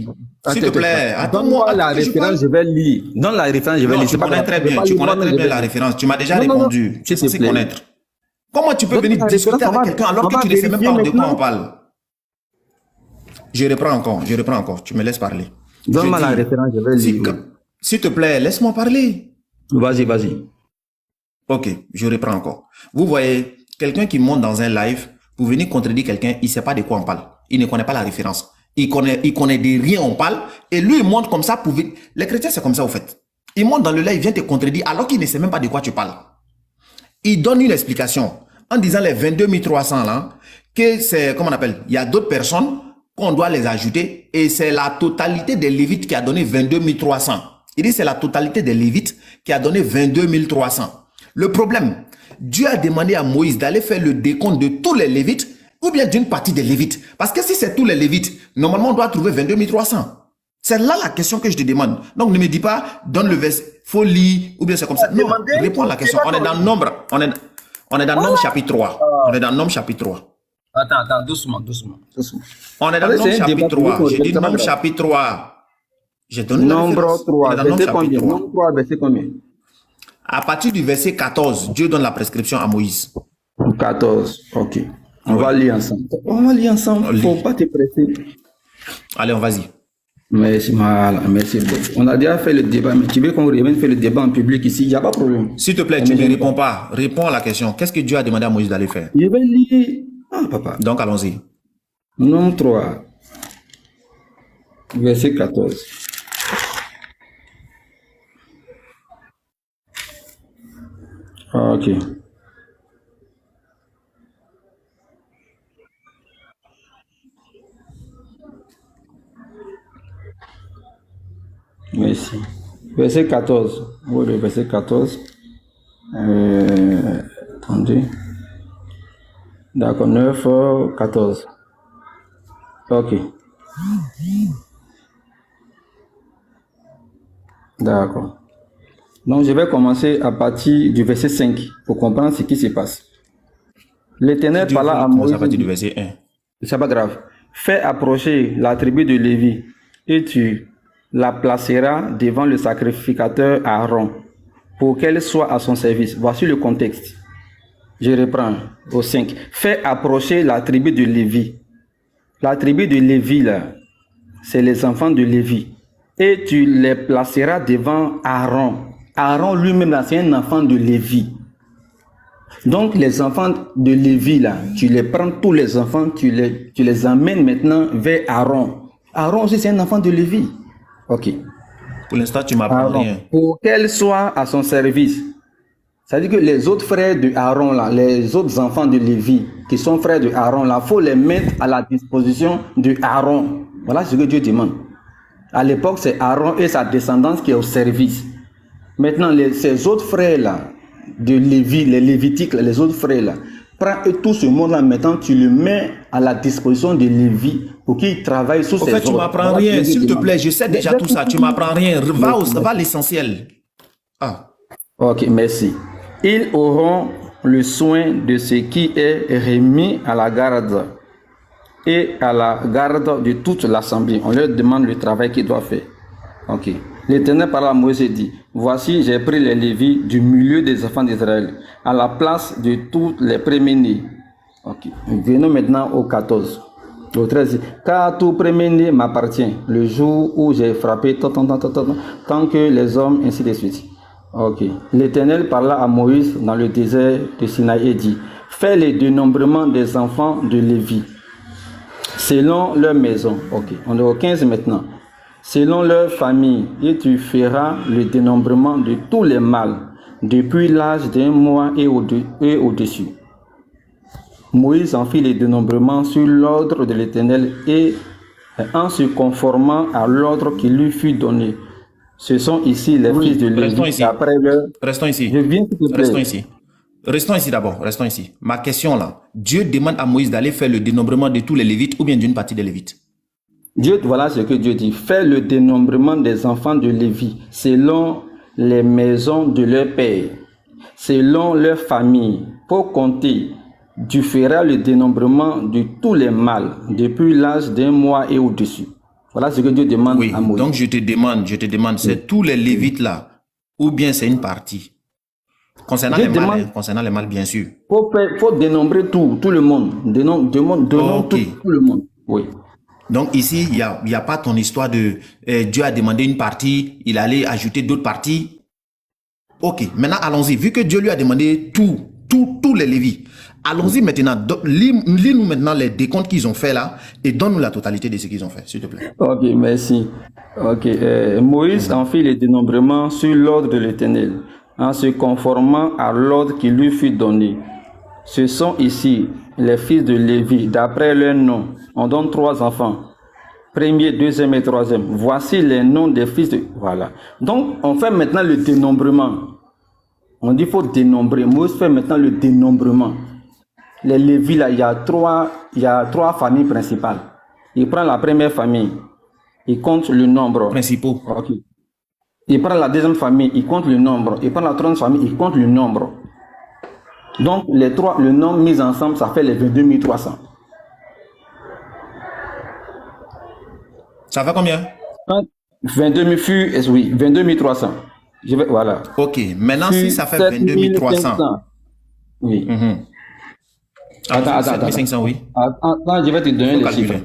te plaît, donne-moi la référence, je vais lire. Donne la référence, je vais lire. Tu connais très bien la référence, tu m'as déjà répondu, tu es censé connaître. Comment tu peux venir discuter avec quelqu'un alors que tu ne sais même pas de quoi on parle? Je reprends encore, tu me laisses parler. Donne-moi la référence, je vais lire. S'il te plaît, laisse-moi parler. Vas-y. Ok, je reprends encore. Vous voyez, quelqu'un qui monte dans un live pour venir contredire quelqu'un, il ne sait pas de quoi on parle. Il ne connaît pas la référence. Il connaît de rien on parle. Et lui, il monte comme ça pour... Les chrétiens, c'est comme ça au fait. Il monte dans le live, il vient te contredire alors qu'il ne sait même pas de quoi tu parles. Il donne une explication en disant les 22 300 là, que c'est, comment on appelle, il y a d'autres personnes qu'on doit les ajouter et c'est la totalité des Lévites qui a donné 22 300. Il dit c'est la totalité des Lévites qui a donné 22 300. Le problème, Dieu a demandé à Moïse d'aller faire le décompte de tous les Lévites ou bien d'une partie des Lévites. Parce que si c'est tous les Lévites, normalement on doit trouver 22 300. C'est là la question que je te demande. Donc ne me dis pas, donne le verset, folie ou bien c'est comme ça. Non, réponds à la question. On est dans le nombre. On est dans le nombre chapitre 3. On est dans le nombre chapitre 3. Attends, doucement. On est dans le nombre chapitre 3. J'ai dit nombre chapitre 3. J'ai donné nombre 3. Verset combien? Nombre 3, verset combien? À partir du verset 14, Dieu donne la prescription à Moïse. 14, ok. On va lire ensemble. Il ne faut pas te presser. Allez, on vas-y. Merci beaucoup. On a déjà fait le débat, mais tu veux qu'on revienne faire le débat en public ici, il n'y a pas de problème. S'il te plaît, tu ne réponds pas. Réponds à la question. Qu'est-ce que Dieu a demandé à Moïse d'aller faire? Je vais lire. Ah, papa. Donc, allons-y. Nombre 3, verset 14. Ok. Merci. Verset 14. Oui, le verset 14. Attendez. D'accord, 9, 14. Ok. D'accord. Donc, je vais commencer à partir du verset 5 pour comprendre ce qui se passe. L'Éternel parla à Moïse. À partir du verset 1. C'est pas grave. Fais approcher la tribu de Lévi et tu la placeras devant le sacrificateur Aaron pour qu'elle soit à son service. Voici le contexte. Je reprends au 5. Fais approcher la tribu de Lévi. La tribu de Lévi, là, c'est les enfants de Lévi. Et tu les placeras devant Aaron. Aaron lui-même, là, c'est un enfant de Lévi. Donc, les enfants de Lévi, là, tu les prends, tous les enfants, tu les amènes maintenant vers Aaron. Aaron aussi, c'est un enfant de Lévi. Ok. Pour l'instant, tu m'apprends rien. Pour qu'elle soit à son service. C'est-à-dire que les autres frères de Aaron, là, les autres enfants de Lévi, qui sont frères de Aaron, là, il faut les mettre à la disposition de Aaron. Voilà ce que Dieu demande. À l'époque, c'est Aaron et sa descendance qui est au service. Maintenant, ces autres frères-là, de Lévi, les Lévitiques, les autres frères-là, prends tout ce monde-là, maintenant, tu le mets à la disposition de Lévi pour qu'il travaille sous ses ordres. En fait, tu m'apprends rien, s'il te plaît, je sais déjà tout ça, tu m'apprends rien. Va à l'essentiel. Ah. Ok, merci. Ils auront le soin de ce qui est remis à la garde et à la garde de toute l'assemblée. On leur demande le travail qu'ils doivent faire. Ok. L'Éternel parla à Moïse et dit, voici, j'ai pris les Lévites du milieu des enfants d'Israël, à la place de tous les premiers-nés. Ok. Venons maintenant au 14. Au 13, car tout premier-né m'appartient, le jour où j'ai frappé, tant que les hommes, ainsi de suite. Ok. L'Éternel parla à Moïse dans le désert de Sinaï et dit, fais le dénombrement des enfants de Lévi, selon leur maison. Ok. On est au 15 maintenant. Selon leur famille, et tu feras le dénombrement de tous les mâles, depuis l'âge d'un mois et au-dessus. Moïse en fit le dénombrement sur l'ordre de l'Éternel et en se conformant à l'ordre qui lui fut donné. Ce sont ici les fils de Restons Lévi. ici. Après leur... Restons ici. Je viens, s'il te plaît. Restons ici. Restons ici d'abord. Restons ici. Ma question là. Dieu demande à Moïse d'aller faire le dénombrement de tous les Lévites ou bien d'une partie des Lévites. Dieu, voilà ce que Dieu dit. Fais le dénombrement des enfants de Lévi selon les maisons de leur père, selon leur famille. Pour compter, tu feras le dénombrement de tous les mâles depuis l'âge d'un mois et au-dessus. Voilà ce que Dieu demande Oui. à Moïse. Donc je te demande, c'est tous les Lévites là ou bien c'est une partie? Concernant les mâles, bien sûr. Faut dénombrer tout le monde. Dénombre Ok. tout le monde. Oui. Donc ici, il y a pas ton histoire de Dieu a demandé une partie, il allait ajouter d'autres parties. Ok, maintenant allons-y. Vu que Dieu lui a demandé tous les Lévites, allons-y maintenant. Lis-nous maintenant les décomptes qu'ils ont fait là et donne-nous la totalité de ce qu'ils ont fait, s'il te plaît. Ok, merci. Ok, Moïse en fit le dénombrement sur l'ordre de l'Éternel, en se conformant à l'ordre qui lui fut donné. Ce sont ici les fils de Lévi, d'après leur nom. On donne 3 enfants. Premier, deuxième et troisième. Voici les noms des fils de... Voilà. Donc, on fait maintenant le dénombrement. On dit qu'il faut dénombrer. Moïse fait maintenant le dénombrement. Les Lévis, là, il y a trois familles principales. Il prend la première famille. Il compte le nombre. Principaux. Ok. Il prend la deuxième famille. Il compte le nombre. Il prend la troisième famille. Il compte le nombre. Donc, le nombre mis ensemble, ça fait les 22 300. Ça fait combien? 22 000 oui, 22 300. Voilà. Ok, maintenant si ça fait 22 300. Oui. Attends. 7 500, oui. Attends, je vais te donner les chiffres.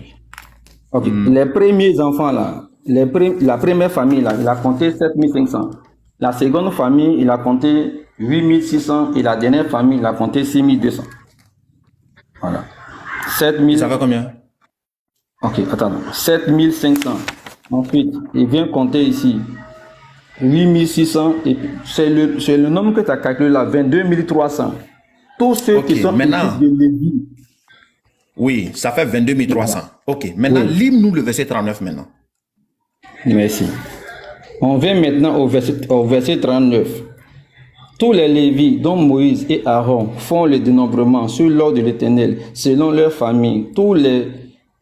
Ok. Les premiers enfants là, la première famille là, il a compté 7 500. La seconde famille, il a compté 8 600 et la dernière famille, il a compté 6 200. Voilà. 7 000. Ça fait combien? Ok, attends. 7 500. Ensuite, il vient compter ici 8 600 et c'est le nombre que tu as calculé là, 22 300. Tous ceux qui sont maintenant, de Lévi. Oui, ça fait 22 300. Ok, maintenant, lis-nous le verset 39 maintenant. Merci. On vient maintenant au verset 39. Tous les Lévites, dont Moïse et Aaron, font le dénombrement sur l'ordre de l'Éternel, selon leur famille. Tous les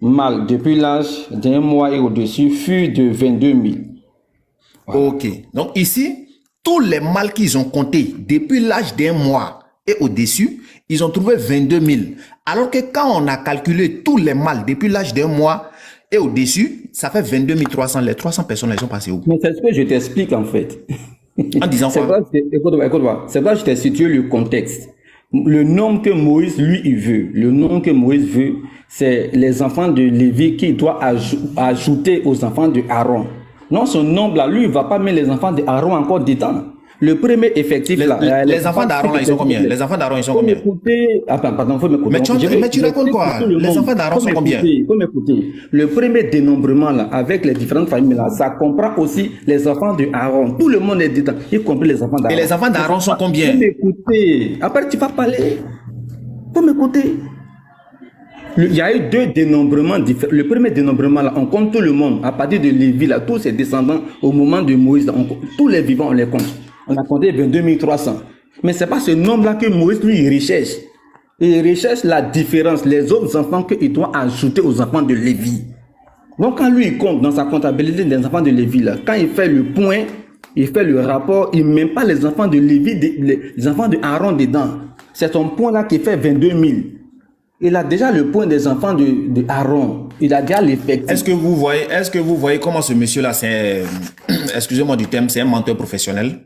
mâles, depuis l'âge d'un mois et au-dessus, furent de 22 000. Voilà. Ok. Donc ici, tous les mâles qu'ils ont comptés depuis l'âge d'un mois et au-dessus, ils ont trouvé 22 000. Alors que quand on a calculé tous les mâles depuis l'âge d'un mois et au-dessus, ça fait 22 300. Les 300 personnes, elles sont passées où? Mais c'est ce que je t'explique en fait. En disant quoi? Écoute-moi. C'est là que je t'ai situé le contexte. Le nombre que Moïse, lui, il veut, c'est les enfants de Lévi qu'il doit ajouter aux enfants de Aaron. Non, ce nombre-là, lui, il ne va pas mettre les enfants de Aaron encore dedans. Le premier effectif, les enfants d'Aaron, ils sont combien? Les enfants d'Aaron, ils sont combien? Faut m'écouter. Mais tu racontes quoi? Les enfants d'Aaron sont combien? Faut m'écouter. Le premier dénombrement, là, avec les différentes familles, là, ça comprend aussi les enfants de Aaron. Tout le monde est dedans, y compris les enfants d'Aaron. Et les enfants d'Aaron sont combien? Faut m'écouter. Après, tu vas parler. Faut m'écouter. Il y a eu 2 dénombrements différents. Le premier dénombrement, là, on compte tout le monde. À partir de Lévi, là, tous ses descendants, au moment de Moïse, là, tous les vivants, on les compte. On a compté 22 300. Mais ce n'est pas ce nombre-là que Moïse, lui, il recherche. Il recherche la différence, les autres enfants qu'il doit ajouter aux enfants de Lévi. Donc, quand lui, il compte dans sa comptabilité des enfants de Lévi, là, quand il fait le point, il fait le rapport, il ne met pas les enfants de Lévi, les enfants de Aaron dedans. C'est son point là qui fait 22 000. Il a déjà le point des enfants de Aaron. Il a déjà l'effectif. Est-ce que vous voyez comment ce monsieur-là, c'est, excusez-moi du terme, c'est un menteur professionnel?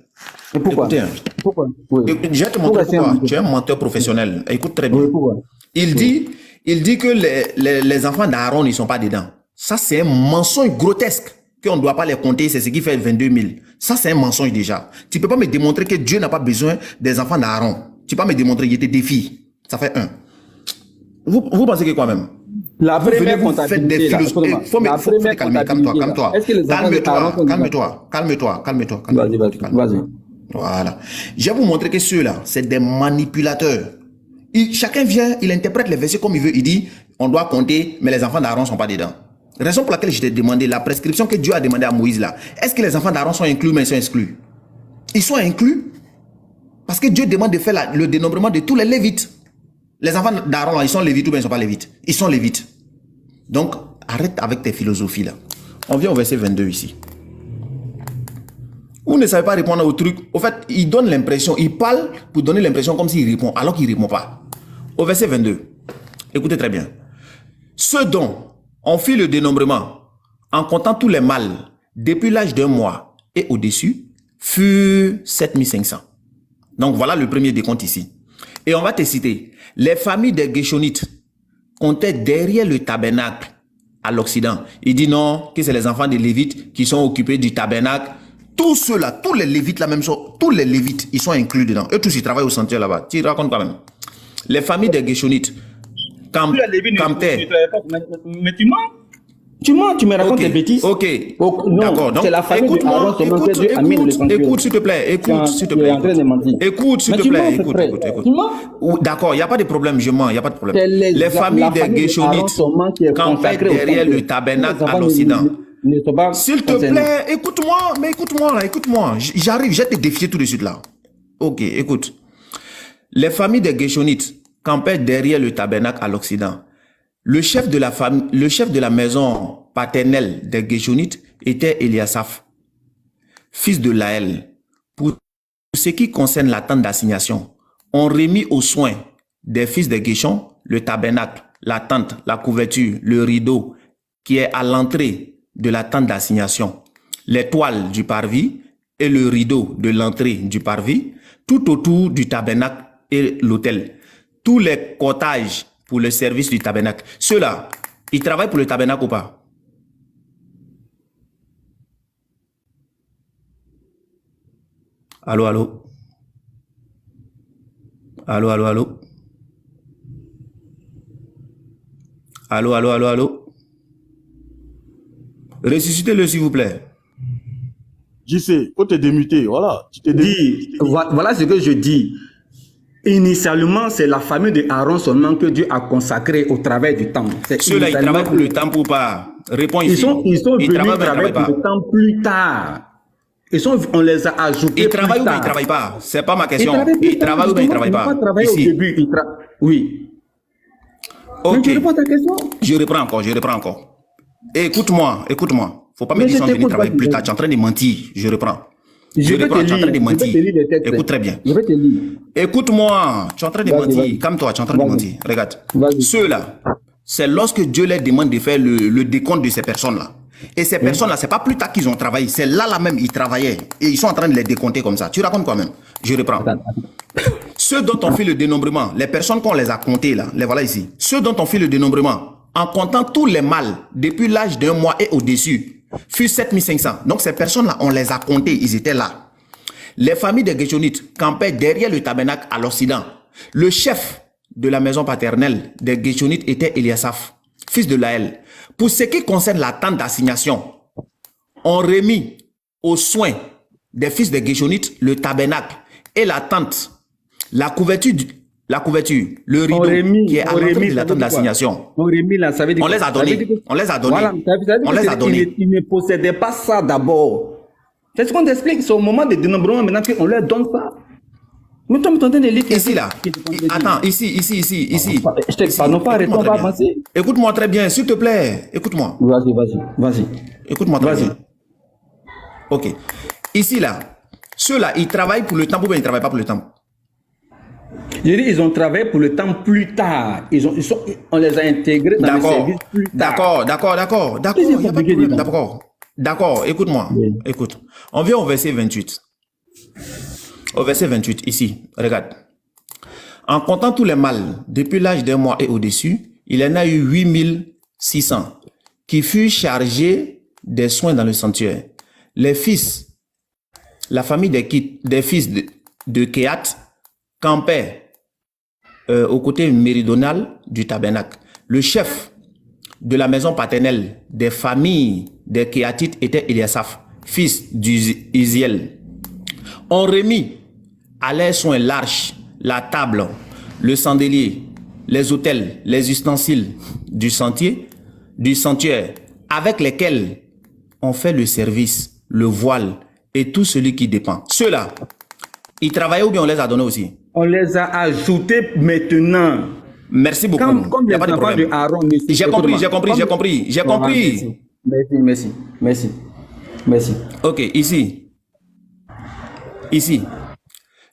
Et pourquoi? Écoutez, Pourquoi? Oui. je vais te montrer pourquoi. Tu es un menteur professionnel. Écoute très bien. Oui, pourquoi? Il dit que les enfants d'Aaron, ils ne sont pas dedans. Ça, c'est un mensonge grotesque qu'on ne doit pas les compter. C'est ce qui fait 22 000. Ça, c'est un mensonge déjà. Tu ne peux pas me démontrer que Dieu n'a pas besoin des enfants d'Aaron. Tu ne peux pas me démontrer, il te défie. Ça fait 1. Vous pensez que quoi même? La première vous faites des philosophes. Faut te calmer, calme-toi. Est-ce que les enfants Calme-toi. Vas-y. Voilà. Je vais vous montrer que ceux-là, c'est des manipulateurs. Chacun vient, il interprète les versets comme il veut. Il dit, on doit compter, mais les enfants d'Aaron ne sont pas dedans. Raison pour laquelle je t'ai demandé la prescription que Dieu a demandé à Moïse là. Est-ce que les enfants d'Aaron sont inclus, mais ils sont exclus? Ils sont inclus parce que Dieu demande de faire le dénombrement de tous les Lévites. Les enfants d'Aaron, ils sont Lévites ou bien ils ne sont pas Lévites? Ils sont Lévites. Donc, arrête avec tes philosophies là. On vient au verset 22 ici. Vous ne savez pas répondre au truc. Au fait, il donne l'impression, il parle pour donner l'impression comme s'il répond, alors qu'il ne répond pas. Au verset 22, écoutez très bien. Ceux dont on fit le dénombrement, en comptant tous les mâles, depuis l'âge d'1 mois et au-dessus, furent 7500. Donc voilà le premier décompte ici. Et on va te citer. Les familles des Géshonites comptaient derrière le tabernacle à l'Occident. Il dit non, que c'est les enfants des Lévites qui sont occupés du tabernacle. Tous ceux-là, tous les Lévites, la même chose, tous les Lévites, ils sont inclus dedans. Eux tous, ils travaillent au sentier là-bas. Tu racontes quand même. Les familles des Géshonites campaient. Mais tu mens. Tu me racontes des bêtises. Ok. Non, d'accord. Donc, c'est la famille de Aaron seulement que Dieu a mis dans le sanctuaire. Écoute, s'il te plaît. Écoute, s'il te plaît. Écoute, s'il te plaît. Écoute. D'accord, il n'y a pas de problème, je mens, il n'y a pas de problème. Les familles des Géshonites campaient derrière le tabernacle à l'Occident. S'il te plaît, écoute-moi. J'arrive, je vais te défier tout de suite là. Ok, écoute. Les familles des Géshonites campaient derrière le tabernacle à l'Occident. Le chef de la maison paternelle des Géshonites était Eliasaph, fils de Laël. Pour ce qui concerne la tente d'assignation, on remit aux soins des fils de Géshon le tabernacle, la tente, la couverture, le rideau qui est à l'entrée de la tente d'assignation, les toiles du parvis et le rideau de l'entrée du parvis, tout autour du tabernacle et l'autel. Tous les cortages pour le service du tabernacle. Ceux-là, ils travaillent pour le tabernacle ou pas? Allô? Allô? Ressuscitez-le, s'il vous plaît. JC, faut te démuter, voilà. Tu t'es démuté. Voilà ce que je dis. Initialement, c'est la famille de Aaron seulement que Dieu a consacré au travail du temple. Ceux-là, ils travaillent pour le temple ou pas? Réponds ici. Ils sont venus travailler pour le temple plus tard. On les a ajoutés. Ils travaillent ou bien ils ne travaillent pas? C'est pas ma question. Ils travaillent ou bien ils ne travaillent pas? Ils n'ont pas travaillé au début. Oui. Ok. Mais tu réponds à ta question? Je reprends encore. Écoute-moi. Faut pas me dire qu'ils sont venus travailler plus tard. Tu es en train de mentir. Je reprends. Je reprends, tu es en train de mentir. Écoute très bien. Je vais te lire. Écoute-moi, tu es en train de mentir. Calme-toi, tu es en train de mentir. Regarde. Ceux-là, c'est lorsque Dieu leur demande de faire le décompte de ces personnes-là. Et ces personnes-là, c'est pas plus tard qu'ils ont travaillé. C'est là même, ils travaillaient. Et ils sont en train de les décompter comme ça. Tu racontes quoi même? Je reprends. Ceux dont on fait le dénombrement, les personnes qu'on les a comptées là, les voilà ici. Ceux dont on fait le dénombrement, en comptant tous les mâles depuis l'âge d'1 mois et au-dessus, furent 7500. Donc ces personnes-là, on les a comptées, ils étaient là. Les familles des Géshonites campaient derrière le tabernacle à l'Occident. Le chef de la maison paternelle des Géshonites était Eliasaph, fils de Laël. Pour ce qui concerne la tente d'assignation, on remit aux soins des fils des Géshonites le tabernacle et la tente, la couverture, le rideau qui est à l'entrée de la tente d'assignation. On les a donnés. Voilà, ils ne possédaient pas ça d'abord. C'est ce qu'on t'explique. C'est au moment de dénombrement maintenant qu'on leur donne ça. Mais toi, tu de lire ici, là. Attends, ici. Je te parle pas, arrête, on va avancer. Écoute-moi très bien, s'il te plaît. Écoute-moi. Vas-y. Écoute-moi très bien. Ok. Ici, là, ceux-là, ils travaillent pour le temple ou bien ils ne travaillent pas pour le temple? Je dis, ils ont travaillé pour le temps plus tard. On les a intégrés dans le service plus tard. D'accord. Il n'y a pas de problème. D'accord, écoute-moi. Oui. Écoute. On vient au verset 28. Au verset 28, ici, regarde. En comptant tous les mâles, depuis l'âge d'un mois et au-dessus, il y en a eu 8600 qui furent chargés des soins dans le sanctuaire. Les fils, la famille des fils de Kehat campaient au côté méridional du tabernacle. Le chef de la maison paternelle des familles des Kéatites était Eliasaph, fils d'Uziel. On remit à leurs soins l'arche, la table, le chandelier, les autels, les ustensiles du sanctuaire, avec lesquels on fait le service, le voile et tout celui qui dépend. Ceux-là, ils travaillaient ou bien on les a donnés aussi? On les a ajoutés maintenant. Merci beaucoup. Comme les enfants de Aaron. J'ai compris. Merci. Ok, ici.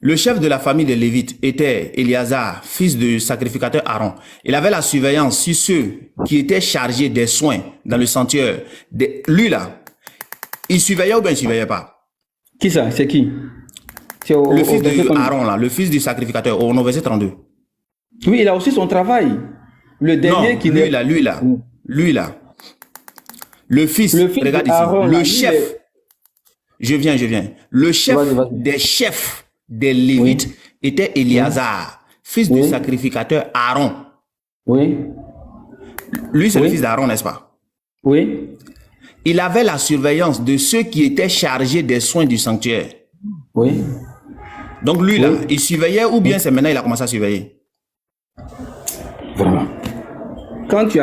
Le chef de la famille des Lévites était Éléazar, fils du sacrificateur Aaron. Il avait la surveillance sur ceux qui étaient chargés des soins dans le sanctuaire. Lui là, il surveillait ou bien il ne surveillait pas? Qui ça? C'est qui? Le fils de Aaron là, le fils du sacrificateur, au verset 32. Oui, il a aussi son travail. Le dernier qui... lui là. Le fils regarde Aaron, ici, le chef. Je viens. Le chef des chefs des Lévites était Éléazar, fils du sacrificateur Aaron. Oui. Lui, c'est le fils d'Aaron, n'est-ce pas? Oui. Il avait la surveillance de ceux qui étaient chargés des soins du sanctuaire. Oui. Donc lui, là, il surveillait ou bien c'est maintenant il a commencé à surveiller? Vraiment. Quand tu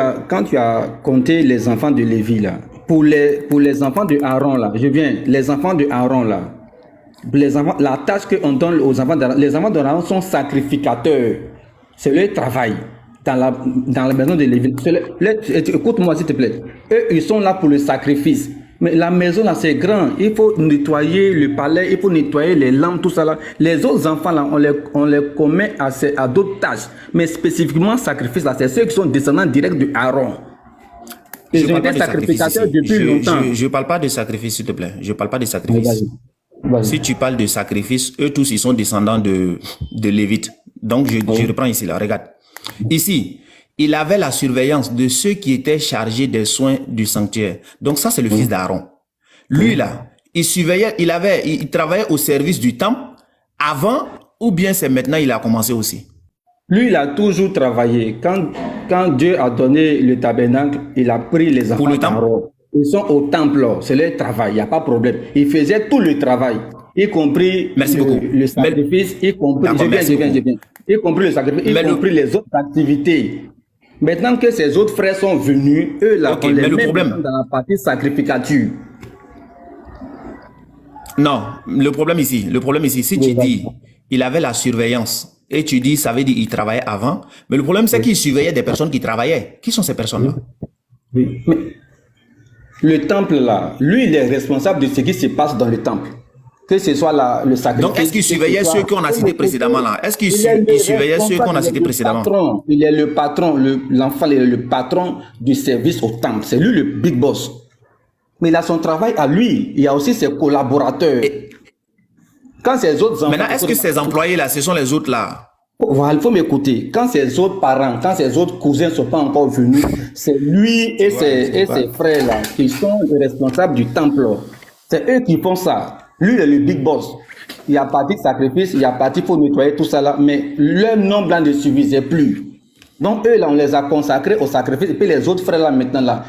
as compté les enfants de Lévi, là, pour les enfants de Aaron, là, les enfants de Aaron, là, la tâche qu'on donne aux enfants d'Aaron, les enfants d'Aaron sont sacrificateurs. C'est leur travail dans la maison de Lévi. Écoute-moi s'il te plaît. Eux, ils sont là pour le sacrifice. Mais la maison là, c'est grand. Il faut nettoyer le palais, il faut nettoyer les lampes, tout ça là. Les autres enfants là, on les commet à d'autres tâches. Mais spécifiquement, sacrifice là, c'est ceux qui sont descendants directs de Aaron. Ils ont été sacrificateurs depuis longtemps. Je ne parle pas de sacrifice, s'il te plaît. Je ne parle pas de sacrifice. Vas-y. Si tu parles de sacrifice, eux tous, ils sont descendants de Lévites. Donc, je reprends ici là. Regarde. Ici, il avait la surveillance de ceux qui étaient chargés des soins du sanctuaire. Donc ça, c'est le fils d'Aaron. Lui, là, il surveillait, il travaillait au service du temple avant ou bien c'est maintenant il a commencé aussi? Lui, il a toujours travaillé. Quand Dieu a donné le tabernacle, il a pris les enfants d'Aaron. Ils sont au temple, c'est leur travail, il n'y a pas de problème. Il faisait tout le travail, y compris le sacrifice, y compris, y compris le sacrifice, y compris les autres activités. Maintenant que ces autres frères sont venus, eux là, on les met dans la partie sacrificature. Non, le problème ici, si tu dis, il avait la surveillance, et tu dis, ça veut dire qu'il travaillait avant, mais le problème c'est qu'il surveillait des personnes qui travaillaient. Qui sont ces personnes-là? Oui, mais le temple là, lui il est responsable de ce qui se passe dans le temple. Que ce soit le sacrifice. Donc, est-ce qu'il surveillait ceux qu'on a cités précédemment là? Est-ce qu'il surveillait ceux qu'on a cités précédemment? Il est le patron, l'enfant, le patron du service au temple. C'est lui le big boss. Mais il a son travail à lui. Il y a aussi ses collaborateurs. Quand ces autres enfants... Maintenant, est-ce que ces employés là, ce sont les autres là? Voilà, il faut m'écouter. Quand ces autres parents, quand ces autres cousins ne sont pas encore venus, c'est lui et ses frères là qui sont les responsables du temple. C'est eux qui font ça. Lui, il est le big boss. Il y a parti de sacrifice, il y a parti pour nettoyer tout ça là, mais leur nombre là ne suffisait plus. Donc eux là, on les a consacrés au sacrifice, et puis les autres frères là maintenant là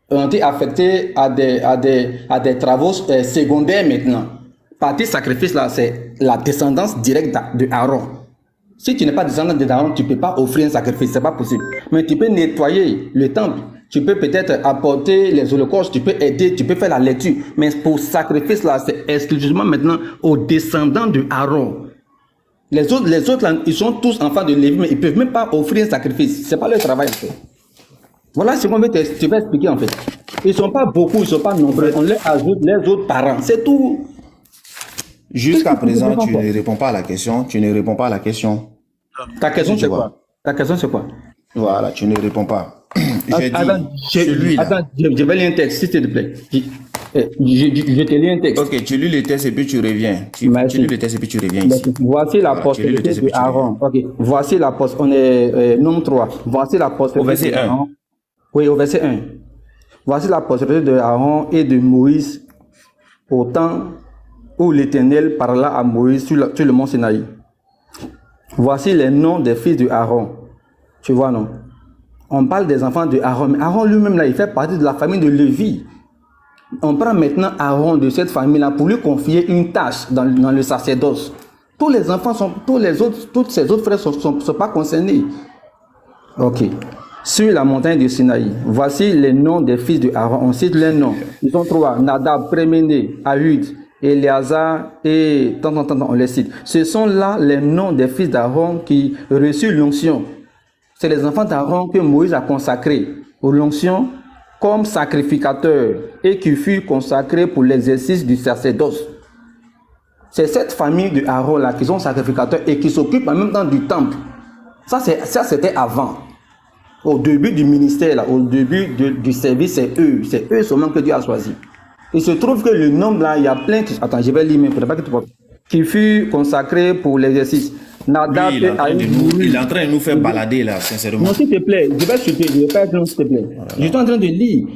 ont été affectés à des travaux secondaires maintenant. Partie sacrifice là, c'est la descendance directe de Aaron. Si tu n'es pas descendant de Aaron, tu ne peux pas offrir un sacrifice, c'est pas possible. Mais tu peux nettoyer le temple. Tu peux peut-être apporter les holocaustes, tu peux aider, tu peux faire la lecture. Mais pour sacrifice, là, c'est exclusivement maintenant aux descendants de Aaron. Les autres là, ils sont tous enfants de Lévi, mais ils ne peuvent même pas offrir un sacrifice. Ce n'est pas leur travail, en fait. Voilà ce qu'on veut expliquer, en fait. Ils ne sont pas beaucoup, ils ne sont pas nombreux. On leur ajoute les autres parents. C'est tout. Jusqu'à présent, tu ne réponds pas à la question. Tu ne réponds pas à la question. Ta question, Je c'est vois. quoi? Ta question, c'est quoi? Voilà, tu ne réponds pas. J'ai dit, Attends, celui-là. attends, je vais lire un texte, s'il te plaît. Je te lis un texte. Ok, tu lis le texte et puis tu reviens. Tu Merci. lis le texte et puis tu reviens ici. Voici la Voilà, tu lis le postérité texte et de puis tu reviens. Aaron. Ok. Voici la postérité. On est nombre 3. Voici la postérité Au verset de 1. Aaron. Oui, au verset 1. Voici la postérité de Aaron et de Moïse au temps où l'Éternel parla à Moïse sur le mont Sinaï. Voici les noms des fils de Aaron. Tu vois, non? On parle des enfants de Aaron. Mais Aaron lui-même, là, il fait partie de la famille de Lévi. On prend maintenant Aaron de cette famille-là pour lui confier une tâche dans le sacerdoce. Tous les enfants sont, tous ses autres frères sont pas concernés. Ok. Sur la montagne de Sinaï, voici les noms des fils de Aaron. On cite les noms. Ils sont 3. Nadab, premier-né, Ahud, Éléazar et tant, on les cite. Ce sont là les noms des fils d'Aaron qui reçurent l'onction. C'est les enfants d'Aaron que Moïse a consacrés aux l'onction comme sacrificateurs et qui furent consacrés pour l'exercice du sacerdoce. C'est cette famille de Aaron là qui sont sacrificateurs et qui s'occupent en même temps du temple. Ça c'était avant. Au début du ministère, là, au début du service, c'est eux seulement que Dieu a choisi. Il se trouve que le nombre là, il y a plein qui... Attends, je vais lire, mais il ne faudrait pas que tu vois. Qui fut consacré pour l'exercice. Nadab Lui, il est en train de nous faire balader là, sincèrement. Non, s'il te plaît, je vais chuter, je ne vais pas être long, s'il te plaît. Je suis en train de lire.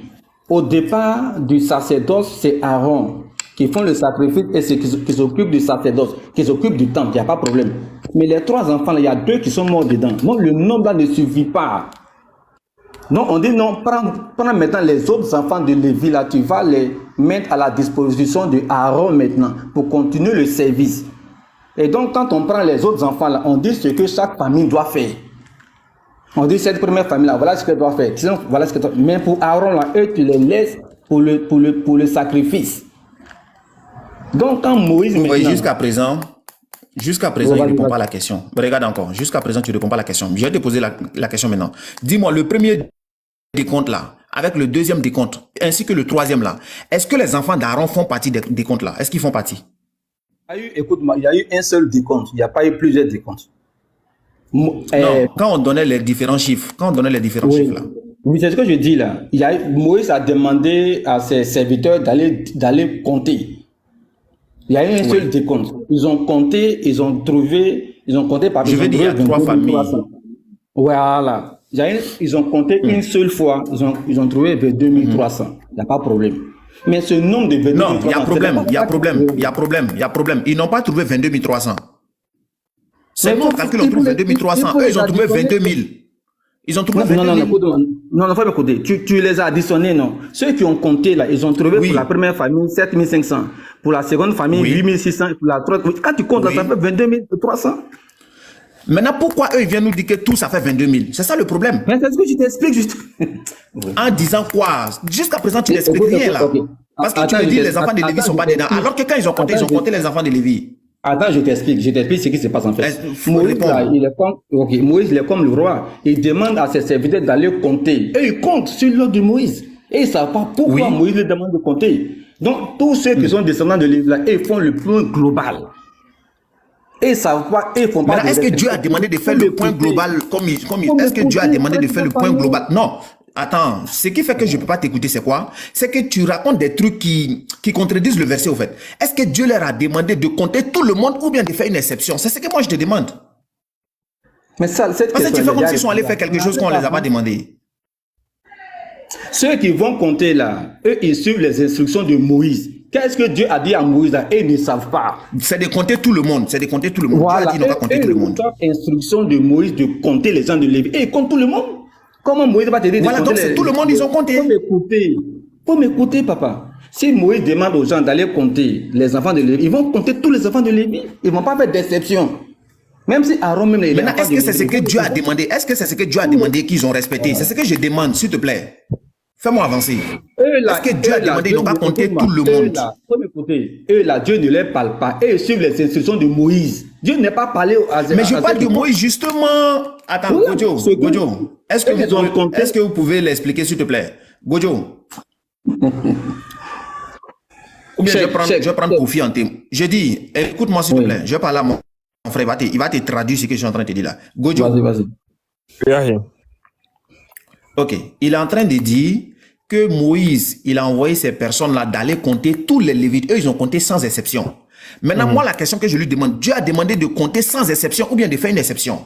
Au départ du sacerdoce, c'est Aaron qui font le sacrifice et c'est qui s'occupent du sacerdoce, qui s'occupent du temple, il n'y a pas de problème. Mais les 3 enfants, là, il y a 2 qui sont morts dedans. Donc le nombre là ne suffit pas. Donc on dit non, prends maintenant les autres enfants de Lévi, là, tu vas les mettre à la disposition de Aaron maintenant pour continuer le service. Et donc quand on prend les autres enfants là, on dit ce que chaque famille doit faire. On dit cette première famille là, voilà ce qu'elle doit faire. Sinon, voilà ce que mais pour Aaron là, eux tu les laisses pour le sacrifice. Donc quand Moïse maintenant... Oui, jusqu'à présent, il ne répond pas à la question. Regarde encore, jusqu'à présent, tu ne réponds pas à la question. Je vais te poser la question maintenant. Dis-moi, le premier décompte là, avec le deuxième décompte, ainsi que le troisième là, est-ce que les enfants d'Aaron font partie des décomptes là? Est-ce qu'ils font partie? Écoute-moi, il y a eu un seul décompte, il n'y a pas eu plusieurs décomptes. Non, quand on donnait les différents chiffres, chiffres là. Oui, c'est ce que je dis là. Moïse a demandé à ses serviteurs d'aller compter. Il y a eu un seul décompte. Ils ont compté, ils ont compté par... Je veux dire, il y a 3 familles. Voilà. Ils ont compté une seule fois, ils ont trouvé 2300. Il n'y a pas de problème. Mais ce nombre de 22 300... Non, il y a problème. Ils n'ont pas trouvé 22 300. C'est nous, on calcule, on trouve 22 300. Eux, ils ont trouvé 22 000. Ils ont trouvé 22 000. Non, faut écouter. Tu les as additionnés, non. Ceux qui ont compté, là, ils ont trouvé pour la première famille 7 500. Pour la seconde famille, 8 600. Pour la troisième, quand tu comptes, ça fait 22 300. Maintenant, pourquoi eux, ils viennent nous dire que tout ça fait 22 000? C'est ça le problème. Mais c'est ce que je t'explique juste. En disant quoi? Jusqu'à présent, tu n'expliques rien là. Parce que tu me dis les enfants de Lévi ne sont pas dedans. Alors que quand ils ont compté les enfants de Lévi. Attends, je t'explique ce qui se passe en fait. Moïse, là, Moïse, il est comme le roi. Il demande à ses serviteurs d'aller compter. Et ils comptent sur l'ordre de Moïse. Et ils ne savent pas pourquoi Moïse leur demande de compter. Donc, tous ceux qui sont descendants de Lévi, là, ils font le point global. Et ils ne savent pas, ils font pas. Est-ce que Dieu a demandé de faire le point global est-ce que Dieu a demandé de faire le point global? Non. Attends, ce qui fait que je ne peux pas t'écouter, c'est quoi? C'est que tu racontes des trucs qui contredisent le verset, au fait. Est-ce que Dieu leur a demandé de compter tout le monde ou bien de faire une exception? C'est ce que moi je te demande. Mais ça, parce que tu fais comme s'ils sont allés faire quelque chose qu'on ne les a pas demandé. Ceux qui vont compter là, eux, ils suivent les instructions de Moïse. Qu'est-ce que Dieu a dit à Moïse là? Et ils ne savent pas. C'est de compter tout le monde. Voilà. Dieu a dit, ils n'ont pas compté tout le monde. Instruction de Moïse de compter les gens de Lévi. Et ils comptent tout le monde. Comment Moïse va te dire de voilà, donc c'est tout le monde, ils ont compté. Faut m'écouter, papa. Si Moïse demande aux gens d'aller compter les enfants de Lévi, ils vont compter tous les enfants de Lévi. Ils ne vont pas faire d'exception. Même si Aaron même... Maintenant, est-ce que c'est ce que Dieu a demandé? Est-ce que c'est ce que Dieu a demandé qu'ils ont respecté? C'est ce que je demande, s'il te plaît. Fais-moi avancer. Est-ce que Dieu a demandé, ils n'ont pas compté tout le monde? Faut m'écouter. Eux là, Dieu ne leur parle pas. Eux suivent les instructions de Moïse. Dieu n'est pas parlé à... Mais je parle de Moïse, justement. Attends, Gojo. Est-ce que vous pouvez l'expliquer, s'il te plaît? Gojo. Ou bien Check, je vais check, prendre check. Kofi en témoin. Je dis, écoute-moi s'il te Oui. plaît. Je vais parler à mon frère. Il va te traduire ce que je suis en train de te dire là. Gojo. Vas-y, vas-y. Yahya. Ok. Il est en train de dire que Moïse, il a envoyé ces personnes-là d'aller compter tous les Lévites. Eux, ils ont compté sans exception. Maintenant, moi, la question que je lui demande, Dieu a demandé de compter sans exception ou bien de faire une exception?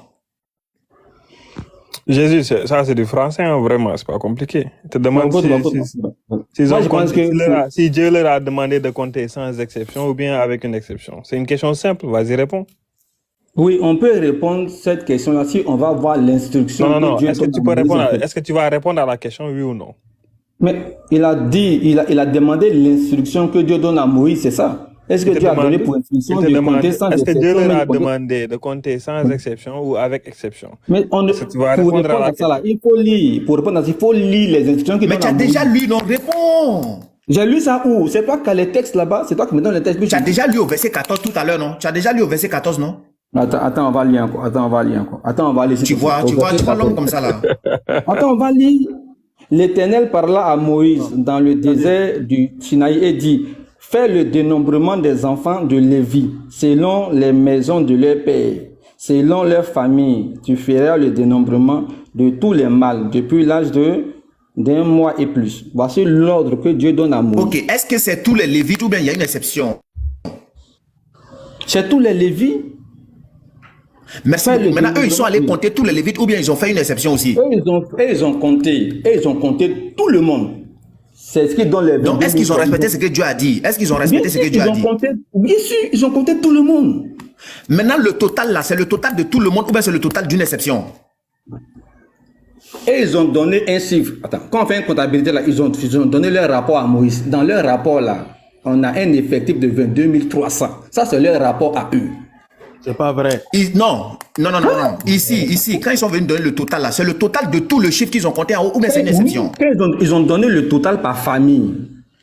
Jésus, ça c'est du français, hein, vraiment, c'est pas compliqué. Il te demande Moi, je pense que si Dieu leur a demandé de compter sans exception ou bien avec une exception. C'est une question simple, vas-y, réponds. oui, on peut répondre cette question-là si on va voir l'instruction. Non, non, non. que Dieu Est-ce que donne tu à peux Moïse, répondre en fait. est-ce que tu vas répondre à la question, oui ou non? Mais il a dit, il a demandé l'instruction que Dieu donne à Moïse, c'est ça? Est-ce que Dieu a donné pour instruction de compter sans Est-ce que exception? Dieu leur a mais de compter- demandé de compter sans exception ou avec exception? Mais on ne, Est-ce que tu vas pour répondre à répondre la à ça, là, il faut lire. Pour répondre à ça, il faut lire les instructions qu'il Mais donne tu à as Moïse. déjà lu, non? Réponds. J'ai lu ça où? C'est toi qui as les textes là-bas? C'est toi qui me donnes les textes? Tu as déjà lu au verset 14 tout à l'heure, non? Tu as déjà lu au verset 14, non? Attends, on va lire encore. Attends, on va lire. Tu vois l'homme comme ça là. Attends, on va lire. L'Éternel parla à Moïse dans le désert du Sinaï et dit, fais le dénombrement des enfants de Lévi, selon les maisons de leur père, selon leur famille. Tu feras le dénombrement de tous les mâles depuis l'âge d'un mois et plus. Voici l'ordre que Dieu donne à Moïse. Ok, est-ce que c'est tous les Lévites ou bien il y a une exception? C'est tous les Lévis. Merci beaucoup. Maintenant, eux, ils sont allés compter tous les Lévites ou bien ils ont fait une exception aussi? Ils ont compté tout le monde. C'est ce qui donne les. Donc, est-ce qu'ils ont respecté ce que Dieu a dit? Est-ce qu'ils ont respecté ce que Dieu a dit? Bien sûr, ils ont compté tout le monde. Maintenant, le total là, c'est le total de tout le monde ou bien c'est le total d'une exception? Et ils ont donné un chiffre. Attends, quand on fait une comptabilité là, ils ont donné leur rapport à Moïse. Dans leur rapport là, on a un effectif de 22 300. Ça, c'est leur rapport à eux. C'est pas vrai. Non. Ici, quand ils sont venus donner le total là, c'est le total de tout le chiffre qu'ils ont compté en haut ou bien c'est une exception? Ils ont donné le total par famille.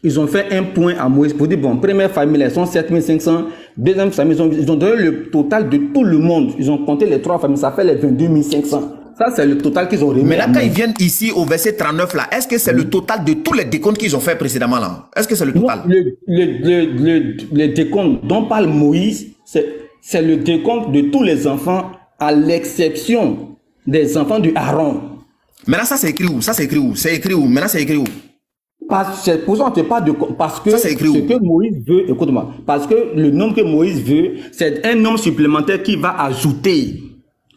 Ils ont fait un point à Moïse pour dire, bon, première famille, elles sont 7500. Deuxième famille, ils ont donné le total de tout le monde. Ils ont compté les trois familles, ça fait les 22 500. Ça, c'est le total qu'ils ont remis. Mais là, quand ils viennent ici au verset 39 là, est-ce que c'est le total de tous les décomptes qu'ils ont fait précédemment là? Est-ce que c'est le total? Le décompte dont parle Moïse, c'est le décompte de tous les enfants à l'exception des enfants du Aaron. Maintenant, ça c'est écrit où? C'est écrit où? Maintenant, c'est écrit où? C'est pour ça qu'on te parle de... Parce que ça, c'est écrit ce où? que Moïse veut... Écoute-moi. Parce que le nombre que Moïse veut, c'est un nombre supplémentaire qui va ajouter.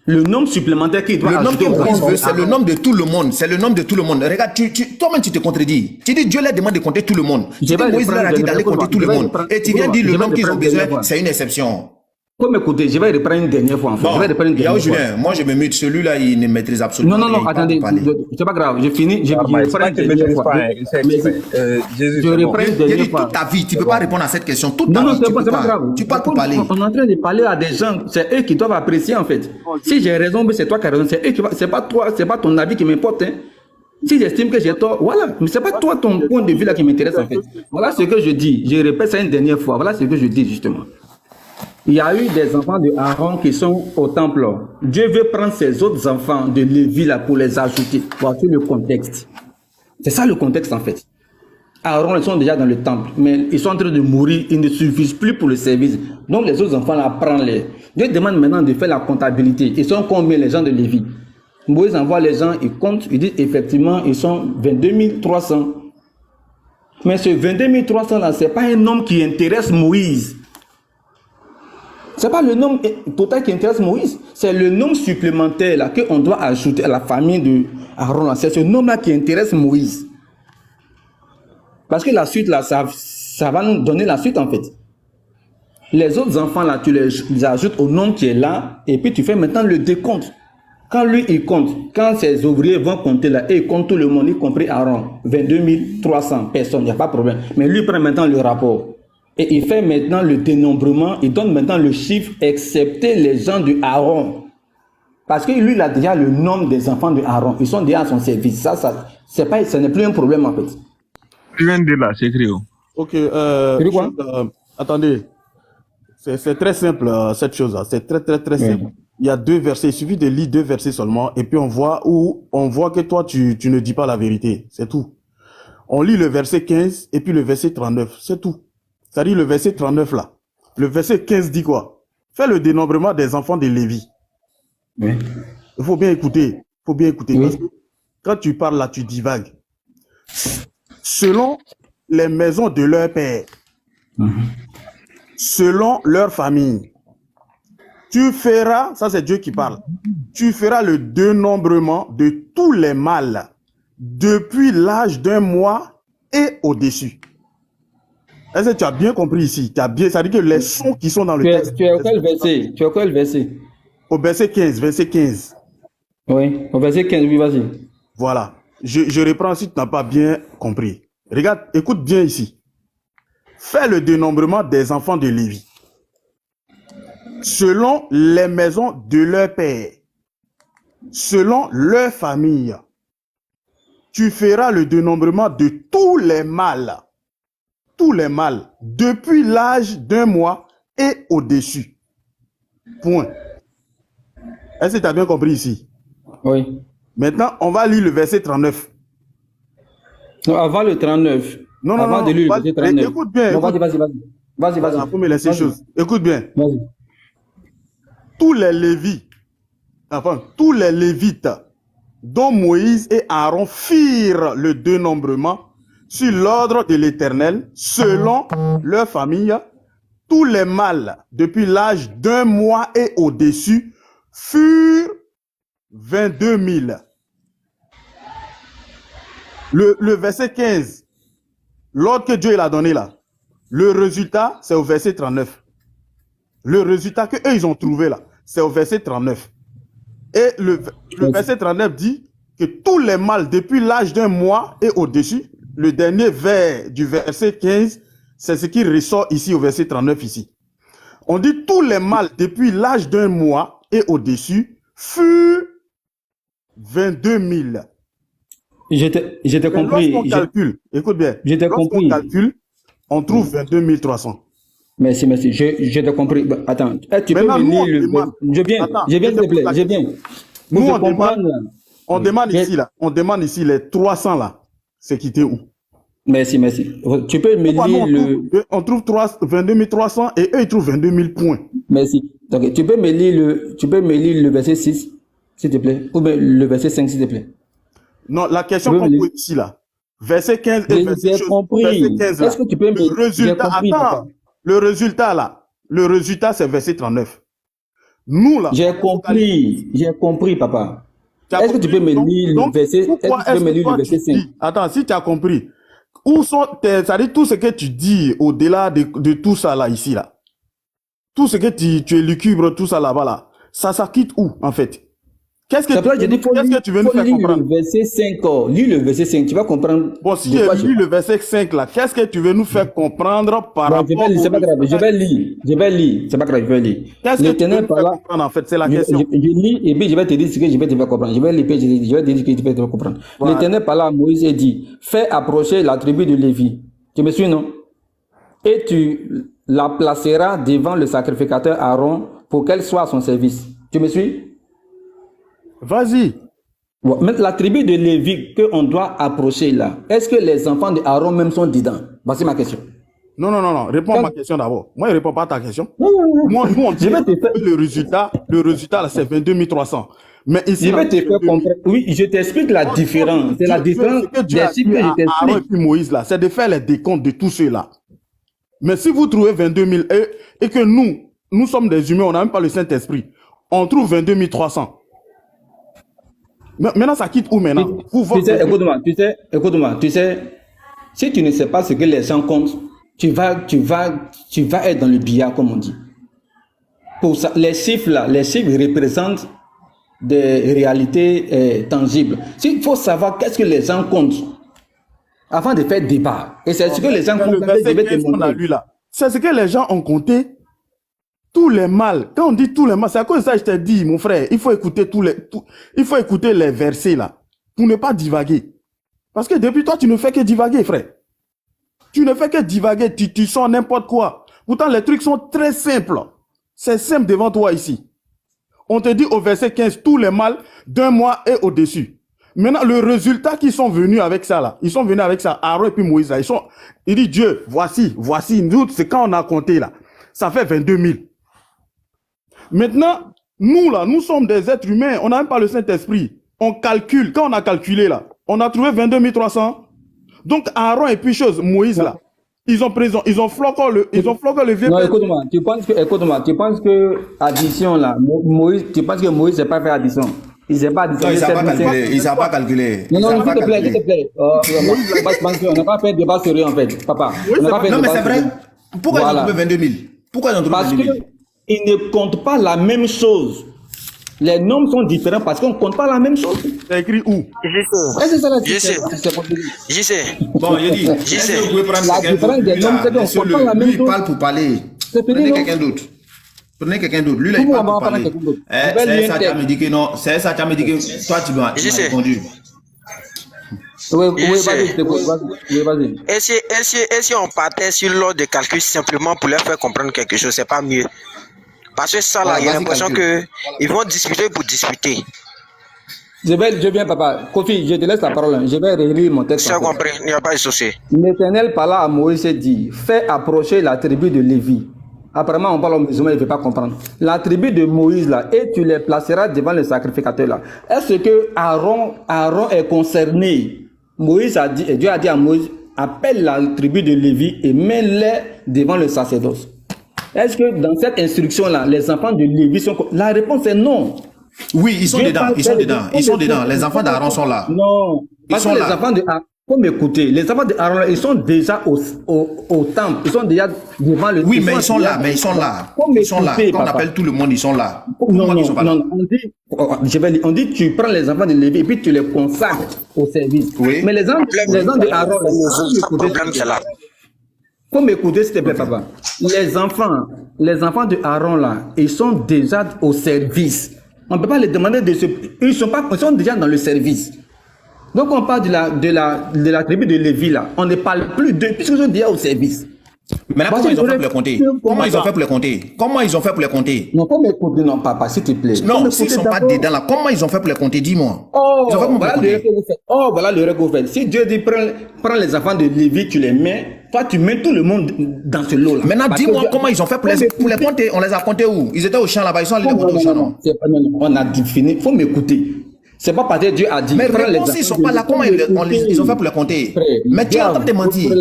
Le nombre supplémentaire qui doit ajouter... Le nombre que Moïse veut, c'est le nombre de tout le monde. C'est le nombre de tout le monde. Regarde, toi-même, tu te contredis. Tu dis Dieu leur demande de compter tout le monde. Tu dis Moïse leur a dit d'aller compter tout le monde. Et tu viens dire le nombre qu'ils ont besoin, c'est une exception. Faut m'écouter, je vais reprendre une dernière fois. En fait. Bon, je vais reprendre une dernière fois. Julien, moi je me mute. Celui-là, il ne maîtrise absolument rien. Non, attendez, c'est pas grave. Je finis. Je reprends une dernière fois. Je reprends une dernière fois. Toute ta vie, tu ne peux pas répondre à cette question. Toute ta Non, vie, c'est pas grave. Tu parles pour parler. On est en train de parler à des gens. C'est eux qui doivent apprécier en fait. Si j'ai raison, c'est toi qui as raison. C'est eux qui c'est pas toi, c'est pas ton avis qui m'importe. Hein. Si j'estime que j'ai tort, voilà. Mais c'est pas toi ton point de vue là qui m'intéresse en fait. Voilà ce que je dis. Je répète ça une dernière fois. Voilà ce que je dis justement. Il y a eu des enfants de Aaron qui sont au temple. Dieu veut prendre ces autres enfants de Lévi là pour les ajouter. Voici le contexte. C'est ça le contexte en fait. Aaron, ils sont déjà dans le temple, mais ils sont en train de mourir. Ils ne suffisent plus pour le service. Donc les autres enfants là prennent les. Dieu demande maintenant de faire la comptabilité. Ils sont combien les gens de Lévi? Moïse envoie les gens, ils comptent, ils disent effectivement ils sont 22 300. Mais ce 22 300 là, c'est pas un nombre qui intéresse Moïse. C'est pas le nombre total qui intéresse Moïse, c'est le nombre supplémentaire là qu'on doit ajouter à la famille de Aaron. C'est ce nombre-là qui intéresse Moïse. Parce que la suite là, ça va nous donner la suite en fait. Les autres enfants là, tu les ajoutes au nombre qui est là, et puis tu fais maintenant le décompte. Quand lui il compte, quand ses ouvriers vont compter là, et ils comptent tout le monde, y compris Aaron, 22 300 personnes, il n'y a pas de problème. Mais lui prend maintenant le rapport. Et il fait maintenant le dénombrement, il donne maintenant le chiffre, excepté les gens de Aaron. Parce que lui, il a déjà le nombre des enfants de Aaron. Ils sont déjà à son service. Ce n'est plus un problème en fait. Tu viens de dire là, c'est écrit où? Ok, quoi? attendez. C'est très simple, cette chose-là. C'est très simple. Il y a 2 versets. Il suffit de lire 2 versets seulement. Et puis on voit que toi, tu ne dis pas la vérité. C'est tout. On lit le verset 15 et puis le verset 39. C'est tout. C'est-à-dire le verset 39 là. Le verset 15 dit quoi? Fais le dénombrement des enfants de Lévi. Oui. Il faut bien écouter. Il faut bien écouter. Oui. Parce que quand tu parles là, tu divagues. Selon les maisons de leur père, selon leur famille, tu feras, ça c'est Dieu qui parle, tu feras le dénombrement de tous les mâles depuis l'âge d'un mois et au-dessus. Est-ce que tu as bien compris ici? Tu as bien, ça veut dire que les sons qui sont dans le texte. Tu es au quel verset? Tu es au quel verset? Au verset 15, verset 15. Oui, au verset 15, oui, vas-y. Voilà. Je reprends si tu n'as pas bien compris. Regarde, écoute bien ici. Fais le dénombrement des enfants de Lévi, selon les maisons de leur père, selon leur famille. Tu feras le dénombrement de tous les mâles, depuis l'âge d'un mois et au-dessus. Point. Est-ce que tu as bien compris ici? Oui. Maintenant, on va lire le verset 39. Non, avant le 39. Non, Avant de lire le verset 39. Écoute bien. Non, Écoute, vas-y. Vas-y. faut me laisser chose. Écoute bien. Vas-y. Tous les Lévites dont Moïse et Aaron firent le dénombrement sur l'ordre de l'Éternel, selon leur famille, tous les mâles depuis l'âge d'un mois et au-dessus furent 22 000. Le verset 15, l'ordre que Dieu a donné là, le résultat, c'est au verset 39. Le résultat qu'eux, ils ont trouvé là, c'est au verset 39. Et le verset 39 dit que tous les mâles depuis l'âge d'un mois et au-dessus, le dernier vers du verset 15, c'est ce qui ressort ici au verset 39 ici. On dit tous les mâles depuis l'âge d'un mois et au-dessus furent 22 000. Je t'ai compris. Lorsqu'on calcule, écoute bien, Je t'ai compris. lorsqu'on calcule, on trouve 22 300. Merci. Je t'ai compris. Bah, attends, tu Maintenant, peux me nous, lire le... demande... Je viens, Attends, s'il te plaît, je viens. Nous, Pour on te comprendre. demande ici, là. On demande ici les 300 là. C'est quitté où? Merci. Tu peux me Pourquoi lire le... on trouve 22 300 et eux, ils trouvent 22 000 points. Merci. Donc, tu peux me lire le verset 6, s'il te plaît, ou bien le verset 5, s'il te plaît. Non, la question qu'on pose ici, là. Verset 15 et verset 15. Est-ce que tu peux me le résultat, compris, attends, le résultat, là. Le résultat, c'est verset 39. Nous, là. J'ai compris, papa. Est-ce que tu peux me lire le verset, est-ce que tu peux me lire le verset 5? Attends, si tu as compris, où sont c'est-à-dire tout ce que tu dis au-delà de tout ça là, ici, là. Tout ce que tu élucubres, tout ça là-bas, là. Ça quitte où, en fait? Qu'est-ce que tu veux nous faire comprendre? Le verset 5, lis le verset 5, tu vas comprendre. Bon, si j'ai lu le verset 5 là, qu'est-ce que tu veux nous faire comprendre par rapport c'est pas grave, je vais lire, c'est pas grave, je vais lire. Qu'est-ce que tu veux nous faire comprendre, en fait, c'est la question. Je lis et puis je vais te dire ce que je vais te faire comprendre. Je vais lire et je vais te dire ce que tu vas te faire comprendre. Voilà. L'Éternel parla à Moïse et dit, fais approcher la tribu de Lévi. Tu me suis, non? Et tu la placeras devant le sacrificateur Aaron pour qu'elle soit à son service. Tu me suis? Vas-y. Bon, mais la tribu de Lévi qu'on doit approcher là, est-ce que les enfants de Aaron même sont dedans? Voici ma question. Non. Réponds à ma question d'abord. Moi, je ne réponds pas à ta question. Non. Moi, nous, on dit que le résultat, là, c'est 22 300. Mais ici, je vais te faire comprendre. Oui, je t'explique la différence. C'est la différence des chiffres que je t'explique. Aaron et puis Moïse, là, c'est de faire les décomptes de tous ceux-là. Mais si vous trouvez 22 000 et que nous sommes des humains, on n'a même pas le Saint-Esprit, on trouve 22 300. Maintenant, ça quitte où maintenant? Écoute-moi, si tu ne sais pas ce que les gens comptent, tu vas être dans le billard, comme on dit. Pour ça, les chiffres représentent des réalités tangibles. Il faut savoir qu'est-ce que les gens comptent avant de faire débat. Et c'est ce que les gens comptent. C'est ce que les gens ont compté. Tous les mâles, quand on dit tous les mâles, c'est à cause de ça que je t'ai dit, mon frère, il faut écouter il faut écouter les versets là, pour ne pas divaguer. Parce que depuis toi, tu ne fais que divaguer, frère. Tu ne fais que divaguer, tu sens n'importe quoi. Pourtant, les trucs sont très simples. C'est simple devant toi ici. On te dit au verset 15, tous les mâles d'un mois et au-dessus. Maintenant, le résultat qu'ils sont venus avec ça, là, ils sont venus avec ça, Aaron et puis Moïse, là, il dit, Dieu, voici, nous, c'est quand on a compté, là, ça fait 22 000. Maintenant, nous, là, nous sommes des êtres humains, on n'a même pas le Saint-Esprit. On calcule, quand on a calculé, là, on a trouvé 22 300. Donc, Aaron et puis Moïse, là, ils ont floqué le vieux. Non, écoute-moi, tu penses que addition, là, Moïse, tu penses que Moïse n'a pas fait addition? Il n'a pas additionné. Il ne s'est pas calculé. Non, s'il te plaît. On n'a pas fait de débat sérieux, en fait, papa. Non, mais c'est vrai. Pourquoi ils ont trouvé 22 000? Pourquoi ils ont trouvé 22 000? Parce qu'ils ne comptent pas la même chose. Les nombres sont différents parce qu'on ne compte pas la même chose. C'est écrit où? Je sais. Bon, il dit. Je sais. Vous pouvez prendre La différence des nombres, c'est qu'on ne compte pas la même chose. Lui, il parle pour parler. Prenez quelqu'un d'autre. Prenez quelqu'un d'autre. Lui, là, il parle pour parler. C'est ça, tu as me dit que non. C'est ça, tu as me dit que toi, tu m'as répondu. Oui, vas-y. Et si on partait sur l'ordre de calcul simplement pour leur faire comprendre quelque chose, c'est pas mieux. Parce que ça, là, il y a l'impression qu'ils vont discuter pour discuter. Je viens, papa. Kofi, je te laisse la parole. Je vais relire mon texte. J'ai compris, il n'y a pas de souci. L'Éternel parla à Moïse et dit, fais approcher la tribu de Lévi. Apparemment, on parle aux musulmans, il ne veut pas comprendre. La tribu de Moïse, là, et tu les placeras devant le sacrificateur, là. Est-ce que Aaron est concerné? Dieu a dit à Moïse, appelle la tribu de Lévi et mets-les devant le sacerdoce. Est-ce que dans cette instruction-là, les enfants de Lévi sont... La réponse est non. Oui, ils sont dedans. Les enfants d'Aaron sont là. Non. Parce que les enfants de Aaron... Faut m'écouter. Les enfants d'Aaron, ils sont déjà au temple. Ils sont déjà devant le... Oui, mais ils sont là. Ils sont là. Quand on appelle tout le monde, ils sont là. Non. On dit, tu prends les enfants de Lévi et puis tu les consacres au service. Oui. Mais les enfants d'Aaron... Faut m'écouter, s'il te plaît, papa. Les enfants de Aaron, là, ils sont déjà au service. On ne peut pas les demander de se... Ils sont déjà dans le service. Donc, on parle de la tribu de Lévi, là. On ne parle plus d'eux, puisqu'ils sont déjà au service. Maintenant, comment ils ont fait pour les compter? Comment ils ont fait pour les compter? Non, faut m'écouter, non, papa, s'il te plaît. Non, s'ils ne sont pas dedans, là, comment ils ont fait pour les compter? Dis-moi. Voilà le règle fait. Si Dieu dit, prends les enfants de Lévi, tu les mets, toi, tu mets tout le monde dans ce lot-là. Maintenant, dis-moi comment ils ont fait pour les compter. On les a comptés où? Ils étaient au champ là-bas, ils sont allés au champ, non? On a défini, faut m'écouter. C'est pas parce que Dieu a dit. Mais réponse, ils sont pas là. Comment ils ont fait pour les compter? Mais tu es en train de mentir.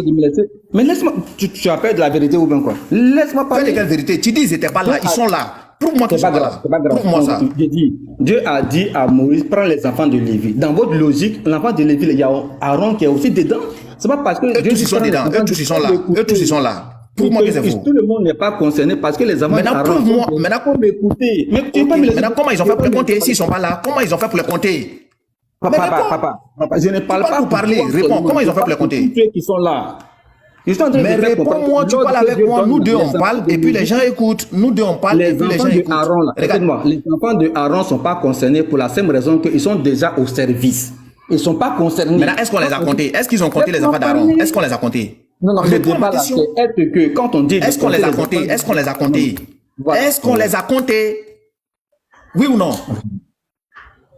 Mais laisse-moi. Tu appelles de la vérité ou bien quoi? Laisse-moi parler. Quelle est la vérité? Tu dis ils n'étaient pas là. Ils sont là. Prouve-moi qu'ils sont pas là. Prouve-moi ça. Dieu a dit à Moïse, prends les enfants de Lévi. Dans votre logique, l'enfant de Lévi, il y a Aaron qui est aussi dedans. C'est pas parce que Eux tous ils sont dedans. Eux tous ils sont là. Eux tous ils sont là. Prouve-moi que c'est faux. Tout le monde n'est pas concerné parce que les enfants maintenant, prouve-moi. Maintenant, m'écouter. Maintenant, comment ils ont fait pour les compter s'ils ne sont pas là? Comment ils ont fait pour les compter? Papa, je ne parle pas pour parler. Réponds. Comment ils ont fait pour les compter? Ceux qui sont là. Mais réponds-moi, tu parles avec moi. Nous deux, on parle et puis les gens écoutent. Nous deux, on parle et puis les gens écoutent. Regarde-moi, les enfants de Aaron ne sont pas concernés pour la simple raison qu'ils sont déjà au service. Ils ne sont pas concernés. Maintenant, est-ce qu'on les a comptés? Est-ce qu'ils ont compté les enfants d'Aaron? Est-ce qu'on les a comptés? Non, le débat là, c'est est-ce que quand on dit... Est-ce qu'on les a comptés? Est-ce qu'on les a comptés? Est-ce qu'on les a comptés? Oui ou non?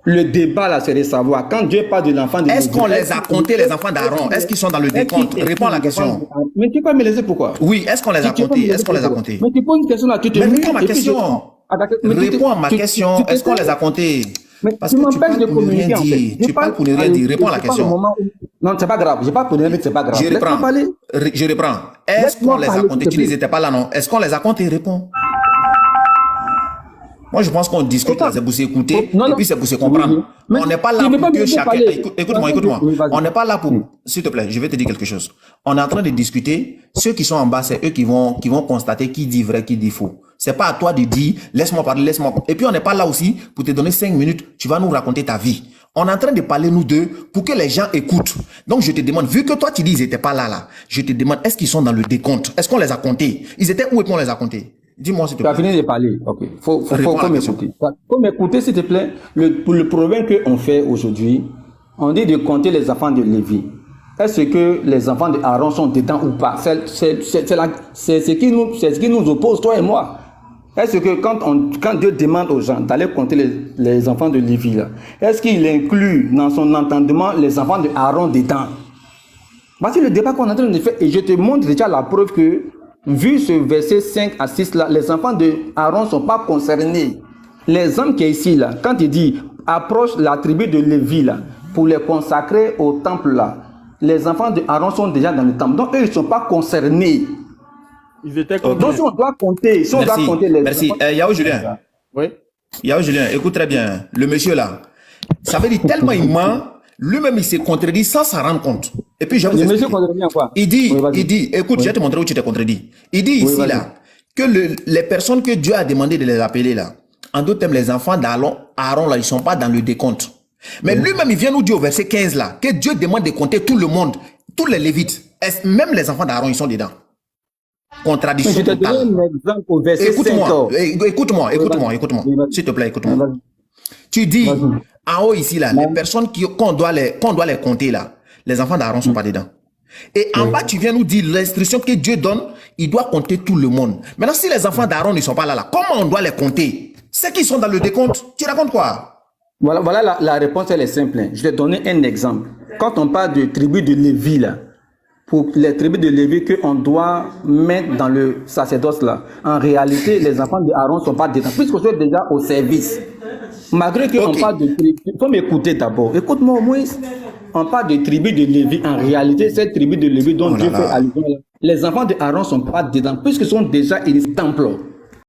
Le débat là, c'est de savoir, quand Dieu parle de l'enfant de... Est-ce qu'on les a comptés, les enfants d'Aaron? Est-ce qu'ils sont dans le décompte? Réponds à la question. Mais tu peux me laisser pourquoi? Oui, est-ce qu'on les a comptés? Est-ce qu'on les a comptés? Mais tu poses une question là, tu te... Mais réponds à ma question. Réponds à ma question. Est-ce qu'on les a comptés? Parce que tu parles pour ne rien dire. Tu parles pour ne rien dire. Réponds à la question. Non, c'est pas grave. Je parle pour ne rien dire, c'est pas grave. Je reprends. Est-ce qu'on les a comptés? Tu n'étais pas là, non? Est-ce qu'on les a comptés? Réponds. Moi, je pense qu'on discute là, c'est pour s'écouter et puis c'est pour se comprendre. On n'est pas là pour que chacun... Écoute-moi. On n'est pas là pour... S'il te plaît, je vais te dire quelque chose. On est en train de discuter. Ceux qui sont en bas, c'est eux qui vont constater qui dit vrai, qui dit faux. C'est pas à toi de dire, laisse-moi parler, laisse-moi... Et puis, on n'est pas là aussi pour te donner 5 minutes. Tu vas nous raconter ta vie. On est en train de parler, nous deux, pour que les gens écoutent. Donc, je te demande, vu que toi, tu dis ils n'étaient pas là, je te demande, est-ce qu'ils sont dans le décompte? Est-ce qu'on les a comptés? Ils étaient où et qu'on les a comptés? Dis-moi s'il te plaît. Tu as fini de parler. Ok. Faut m'écouter. Faut m'écouter s'il te plaît. Pour le problème qu'on fait aujourd'hui, on dit de compter les enfants de Lévi. Est-ce que les enfants de Aaron sont dedans ou pas? C'est ce qui nous oppose, toi et moi. Est-ce que quand Dieu demande aux gens d'aller compter les enfants de Lévi, là, est-ce qu'il inclut dans son entendement les enfants de Aaron dedans? Voici le débat qu'on est en train de faire. Et je te montre déjà la preuve que, vu ce verset 5 à 6 là, les enfants de Aaron ne sont pas concernés. L'exemple qui est ici, là, quand il dit approche la tribu de Lévi là, pour les consacrer au temple là, les enfants de Aaron sont déjà dans le temple. Donc eux, ils ne sont pas concernés. Ils étaient Ok. combien? Donc si on doit compter, si on doit Merci. compter les Merci. enfants... Yao Julien. Oui. Yao Julien, écoute très bien. Le monsieur là, ça veut dire tellement il ment, lui-même il s'est contredit sans s'en rendre compte. Et puis je vais vous Le monsieur expliquer. contredit en quoi? Il dit, Oui, vas-y. écoute, Oui. je vais te montrer où tu t'es contredit. Il dit Oui, ici vas-y. là, que les personnes que Dieu a demandé de les appeler là, en d'autres termes, les enfants d'Aaron là, ils sont pas dans le décompte. Mais lui-même, il vient nous dire au verset 15 là, que Dieu demande de compter tout le monde, tous les Lévites. Même les enfants d'Aaron, ils sont dedans. Mais Contradiction je te donne totale. un exemple au verset 5. Écoute-moi, vas-y. s'il te plaît, écoute-moi. Vas-y. Tu dis, Vas-y. en haut ici, là, les personnes qu'on doit les compter, là, les enfants d'Aaron ne sont pas dedans. Et en bas, tu viens nous dire l'instruction que Dieu donne, il doit compter tout le monde. Maintenant, si les enfants d'Aaron ne sont pas là, comment on doit les compter? Ceux qui sont dans le décompte, tu racontes quoi? Voilà la réponse, elle est simple. Hein. Je vais donner un exemple. Quand on parle de tribu de Lévi, là, pour les tribus de Lévi qu'on doit mettre dans le sacerdoce, là, en réalité, les enfants d'Aaron ne sont pas dedans, puisqu'on sont déjà au service. Malgré qu'on parle de tribu, il faut m'écouter d'abord. Écoute-moi au moins. On parle de tribu de Lévi. En réalité, cette tribu de Lévi dont Dieu fait allusion, les enfants d'Aaron ne sont pas dedans, puisqu'ils sont déjà au temple.